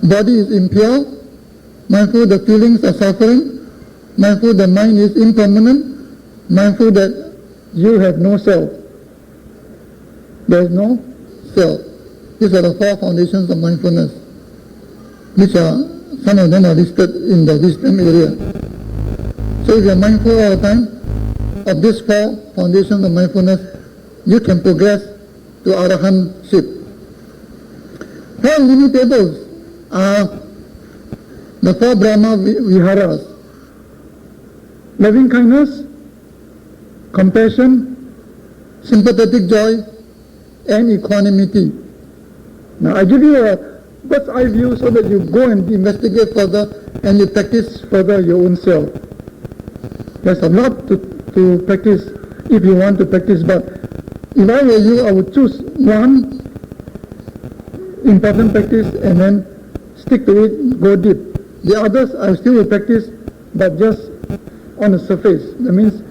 body is impure, mindful the feelings are suffering, mindful the mind is impermanent, mindful that you have no self. There is no self. These are the 4 foundations of mindfulness, which are, some of them are listed in the wisdom area. So if you are mindful all the time of these 4 foundations of mindfulness, you can progress to Arahantship. 4 limitables are the 4 Brahma Viharas: loving kindness, compassion, sympathetic joy, and equanimity. Now I give you a bird's eye view so that you go and investigate further and you practice further your own self. There's a lot to practice if you want to practice, but if I were you, I would choose one important practice and then stick to it, go deep. The others I still will practice, but just on the surface. That means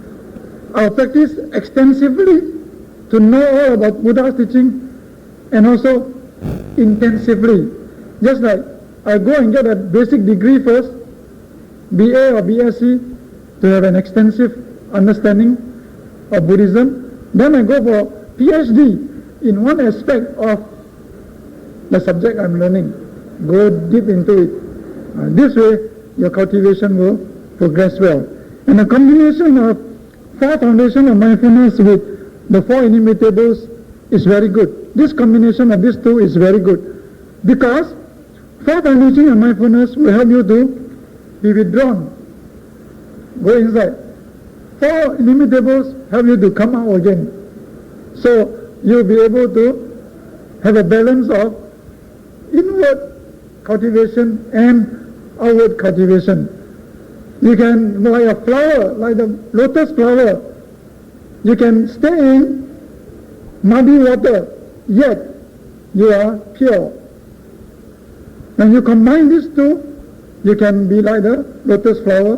I'll practice extensively to know all about Buddha's teaching, and also intensively. Just like I go and get a basic degree first, BA or BSc, to have an extensive understanding of Buddhism. Then I go for PhD in one aspect of the subject I'm learning. Go deep into it. This way your cultivation will progress well. And a combination of 4 foundations of mindfulness with the 4 inimitables is very good. This combination of these 2 is very good, because 4 foundations of mindfulness will help you to be withdrawn. Go inside. 4 inimitables help you to come out again. So you'll be able to have a balance of inward cultivation and outward cultivation. You can, like a flower, like the lotus flower, you can stay in muddy water, yet you are pure. When you combine these 2, you can be like the lotus flower,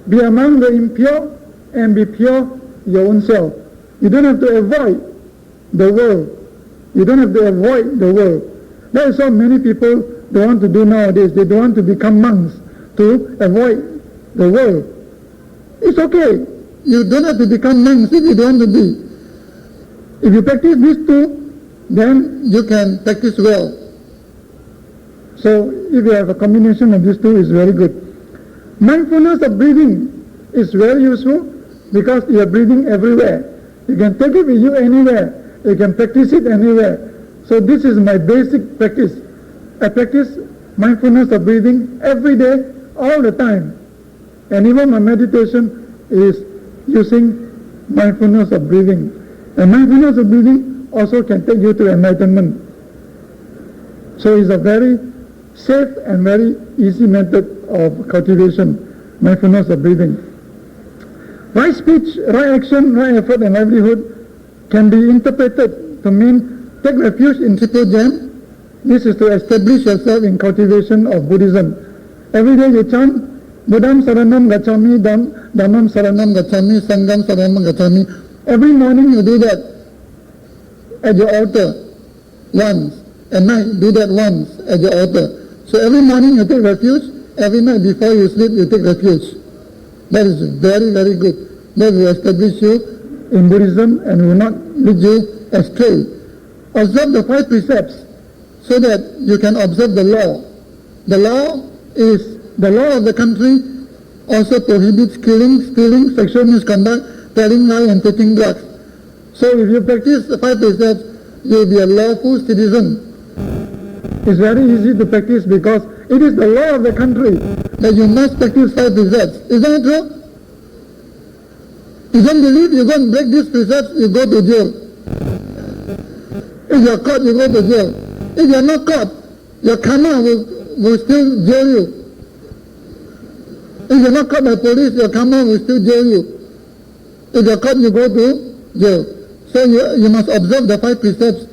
be among the impure and be pure your own self. You don't have to avoid the world. You don't have to avoid the world. That is what many people don't want to do nowadays. They don't want to become monks to avoid the world. It's okay. You don't have to become monks if you don't want to be. If you practice these 2, then you can practice well. So if you have a combination of these 2, it's very good. Mindfulness of breathing is very useful because you are breathing everywhere. You can take it with you anywhere. You can practice it anywhere. So this is my basic practice. I practice mindfulness of breathing every day, all the time. And even my meditation is using mindfulness of breathing. And mindfulness of breathing also can take you to enlightenment. So it's a very safe and very easy method of cultivation, mindfulness of breathing. Right speech, right action, right effort and livelihood can be interpreted to mean take refuge in Triple Gem. This is to establish yourself in cultivation of Buddhism. Every day you chant Buddham Saranam Gacchami, Dhammam Saranam Gacchami, Sangham Saranam Gacchami. Every morning you do that at your altar once. At night, do that once at your altar. So every morning you take refuge, every night before you sleep you take refuge. That is very, very good. That will establish you in Buddhism and will not lead you astray. Observe the 5 precepts so that you can observe the law. The law is the law of the country, also prohibits killing, stealing, sexual misconduct, telling lies and taking drugs. So if you practice the 5 precepts, you will be a lawful citizen. It's very easy to practice because it is the law of the country that you must practice 5 precepts. Isn't it true? You don't believe, you go and break these precepts, you go to jail. If you are caught, you go to jail. If you are not caught, your karma will still jail you. If you are not caught by police, your karma will still jail you. If you are caught, you go to jail. So you must observe the 5 precepts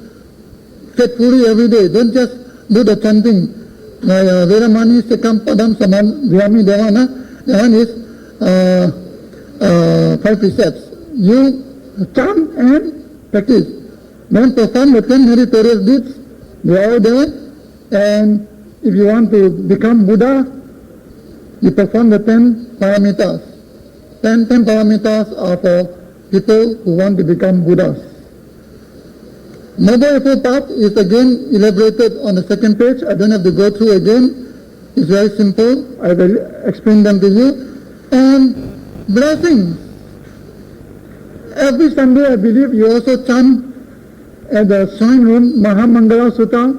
faithfully every day. Don't just do the chanting. Veramani Sekam Padam Samam Vyami Devana. That one is 5 precepts. You chant and practice. Then perform the 10 meritorious deeds. They are all there. And if you want to become Buddha, you perform the 10 paramitas. 10 paramitas are for people who want to become Buddhas. Noble Eightfold Path is again elaborated on the 2nd page. I don't have to go through again. It's very simple. I will explain them to you. And blessings. Every Sunday, I believe, you also chant at the shrine room, Mahamangala Sutta.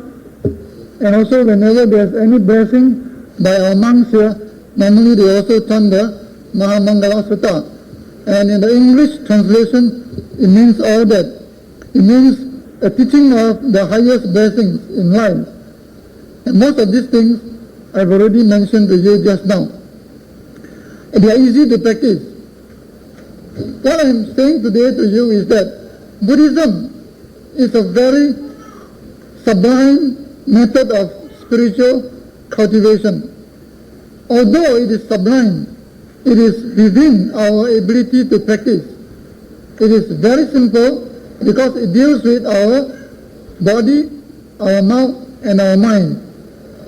And also whenever there's any blessing by our monks here, normally they also chant the Mahamangala Sutta. And in the English translation, it means all that. It means a teaching of the highest blessings in life. And most of these things I've already mentioned to you just now. And they are easy to practice. What I'm saying today to you is that Buddhism is a very sublime method of spiritual cultivation. Although it is sublime, it is within our ability to practice. It is very simple because it deals with our body, our mouth, and our mind.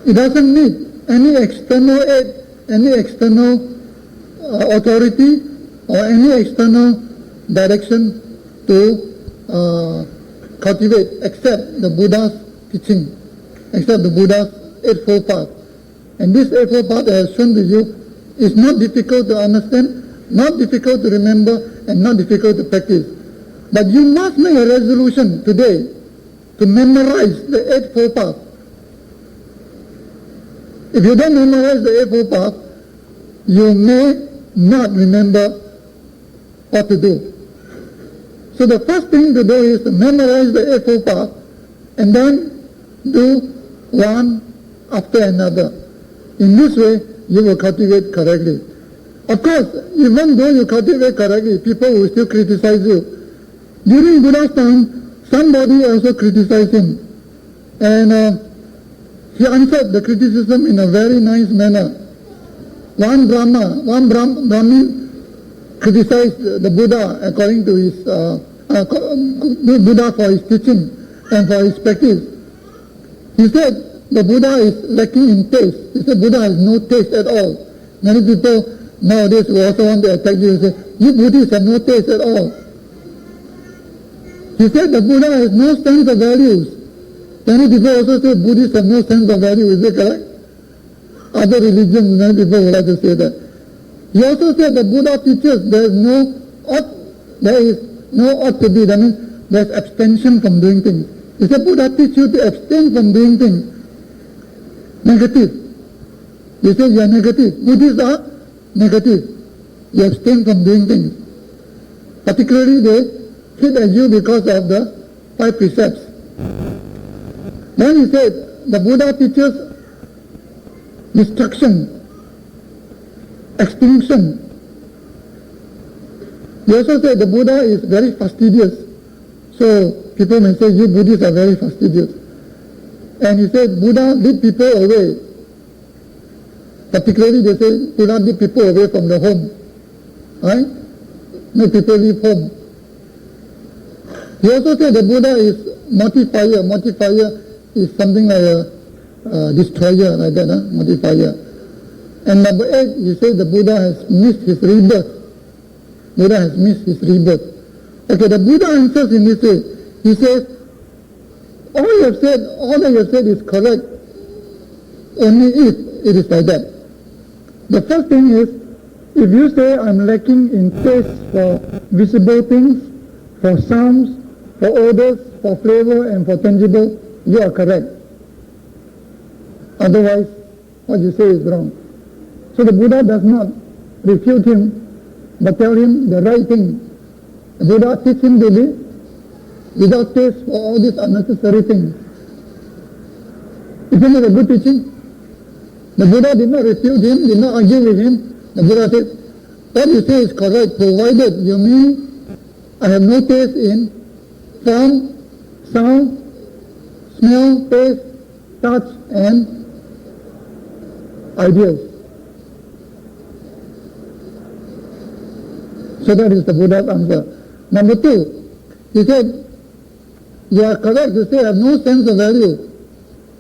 It doesn't need any external aid, any external authority, or any external direction to cultivate except the Buddha's teaching, except the Buddha's Eightfold Path. And this Eightfold Path I have shown to you is not difficult to understand, not difficult to remember, and not difficult to practice. But you must make a resolution today to memorize the Eightfold Path. If you don't memorize the Eightfold Path, you may not remember what to do. So the first thing to do is to memorize the Eightfold Path and then do one after another. In this way, you will cultivate correctly. Of course, even though you cultivate correctly, people will still criticize you. During Buddha's time, somebody also criticized him. And he answered the criticism in a very nice manner. One Brahmin criticized the Buddha according to his Buddha for his teaching and for his practice. He said the Buddha is lacking in taste. He said Buddha has no taste at all. Many people nowadays will also want to attack you and say, you Buddhists have no taste at all. He said the Buddha has no sense of values. Many people also say Buddhists have no sense of value. Is it correct? Other religions, many people would like to say that. He also said the Buddha teaches there is no ought to be. That means there's abstention from doing things. He said Buddha teaches you to abstain from doing things. Negative. He said you are negative. Buddhists are negative. You abstain from doing things. Particularly they hit at you because of the 5 precepts. Then he said the Buddha teaches destruction, extinction. He also said the Buddha is very fastidious. So people may say you Buddhists are very fastidious. And he said Buddha lead people away. Particularly, they say, do not leave people away from the home. Right? No people leave home. He also said the Buddha is mortifier. Mortifier is something like a destroyer, like that, mortifier. And number 8, he said the Buddha has missed his rebirth. Buddha has missed his rebirth. Okay, the Buddha answers in this way. He says, all that you have said is correct, only if it is like that. The first thing is, if you say I'm lacking in taste for visible things, for sounds, for odors, for flavor, and for tangible, you are correct. Otherwise, what you say is wrong. So the Buddha does not refute him, but tell him the right thing. The Buddha teaches him to be without taste for all these unnecessary things. Isn't it a good teaching? The Buddha did not refute him, did not argue with him. The Buddha said, what you say is correct, provided you mean I have no taste in form, sound, smell, taste, touch, and ideas. So that is the Buddha's answer. Number 2, he said, you are correct to say I have no sense of value,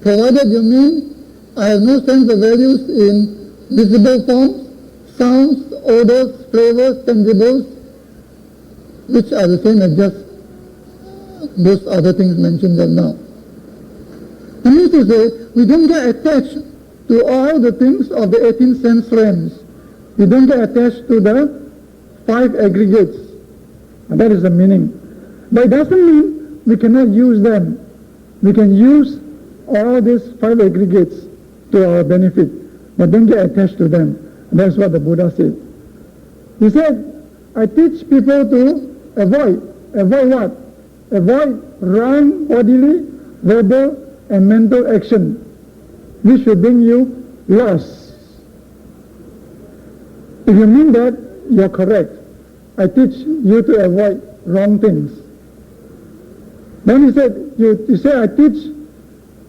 provided you mean I have no sense of values in visible forms, sounds, odors, flavors, tangibles, which are the same as just those other things mentioned just now. That means to say, we don't get attached to all the things of the 18 sense realms. We don't get attached to the 5 aggregates. And that is the meaning. But it doesn't mean we cannot use them. We can use all these 5 aggregates to our benefit, but don't get attached to them. And that's what the Buddha said. He said, I teach people to avoid what? Avoid wrong bodily, verbal, and mental action, which will bring you loss. If you mean that, you're correct. I teach you to avoid wrong things. Then he said, you say I teach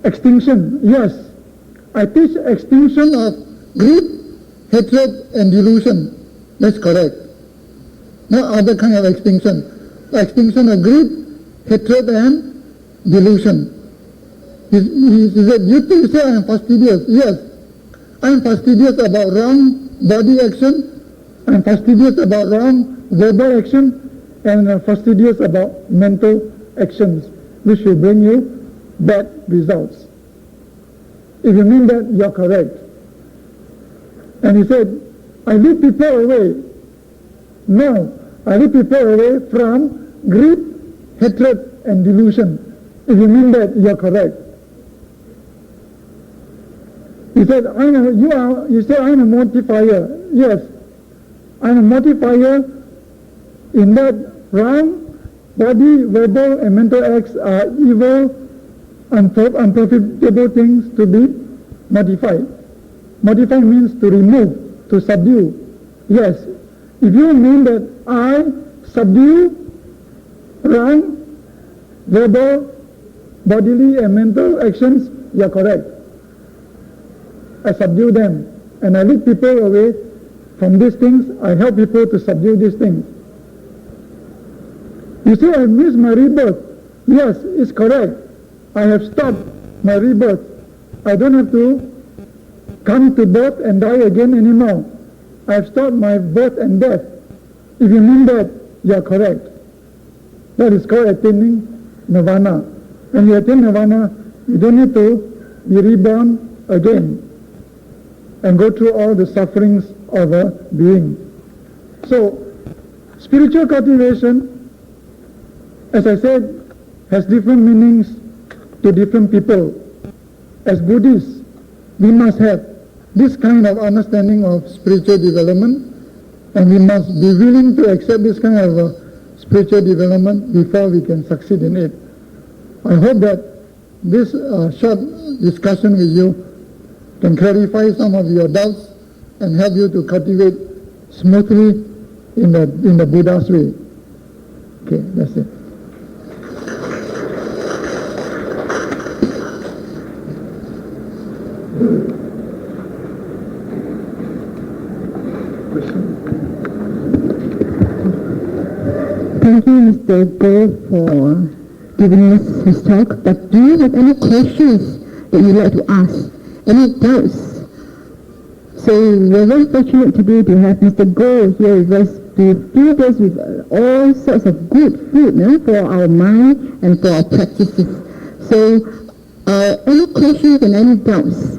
extinction. Yes, I teach extinction of greed, hatred, and delusion. That's correct. No other kind of extinction. Extinction of greed, hatred, and delusion. He said, you say I am fastidious. Yes, I am fastidious about wrong body action, I am fastidious about wrong verbal action, and I am fastidious about mental actions, which will bring you bad results. If you mean that, you're correct. And he said, I lead people away. No, I lead people away from greed, hatred, and delusion. If you mean that, you're correct. He said, you say I'm a mortifier. Yes, I'm a mortifier in that wrong body, verbal, and mental acts are evil, unprofitable things to be modified. Modify means to remove, to subdue. Yes, if you mean that I subdue wrong, verbal, bodily, and mental actions, you are correct. I subdue them, and I lead people away from these things. I help people to subdue these things. You say I miss my rebirth. Yes, it's correct. I have stopped my rebirth. I don't have to come to birth and die again anymore. I have stopped my birth and death. If you mean that, you are correct. That is called attaining nirvana. When you attain nirvana, you don't need to be reborn again and go through all the sufferings of a being. So, spiritual cultivation, as I said, has different meanings to different people. As Buddhists, we must have this kind of understanding of spiritual development, and we must be willing to accept this kind of spiritual development before we can succeed in it. I hope that this short discussion with you can clarify some of your doubts and help you to cultivate smoothly in the Buddha's way. Okay, that's it. Thank you, Mr. Go, for giving us his talk. But do you have any questions that you'd like to ask? Any doubts? So we're very fortunate today to have Mr. Go here with us to feed us with all sorts of good food for our mind and for our practices. So any questions and any doubts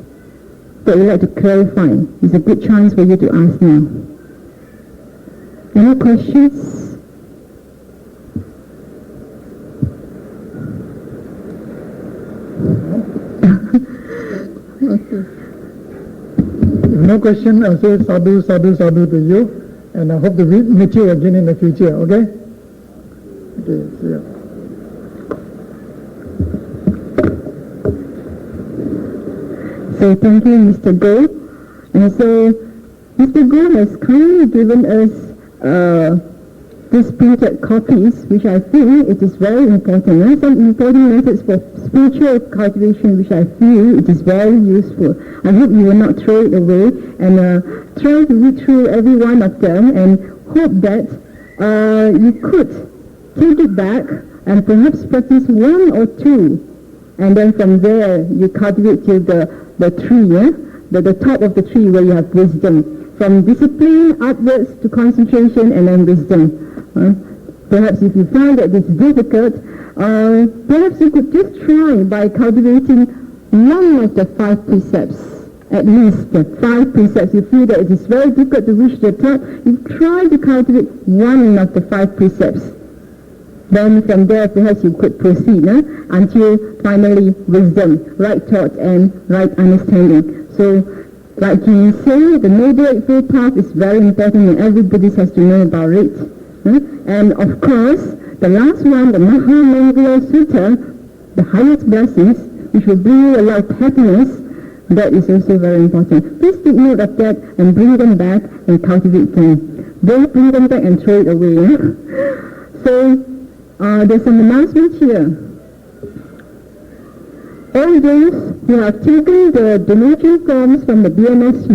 that you'd like to clarify? It's a good chance for you to ask now. Any questions? Okay. If no question, I'll say sadhu, sadhu, sadhu to you, and I hope to meet you again in the future, okay? Okay, see you. So thank you, Mr. Go. And so Mr. Go has kindly given us these printed copies, which I think it is very important. Some important methods for spiritual cultivation, which I feel it is very useful. I hope you will not throw it away, and try to read through every one of them, and hope that you could take it back and perhaps practice one or two, and then from there you cultivate till the tree, the top of the tree where you have wisdom. From discipline upwards to concentration and then wisdom. Perhaps if you find that it's difficult, perhaps you could just try by cultivating one of the 5 precepts. At least the 5 precepts. You feel that it is very difficult to reach the top, you try to cultivate one of the 5 precepts. Then from there perhaps you could proceed until finally wisdom, right thought and right understanding. So like you say, the Noble Eightfold Path is very important and everybody has to know about it. And of course, the last one, the Mahamangala Sutta, the highest blessings, which will bring you a lot of happiness, that is also very important. Please take note of that and bring them back and cultivate them. Don't bring them back and throw it away. So, there's an announcement here. All those who have taken the donation forms from the BMS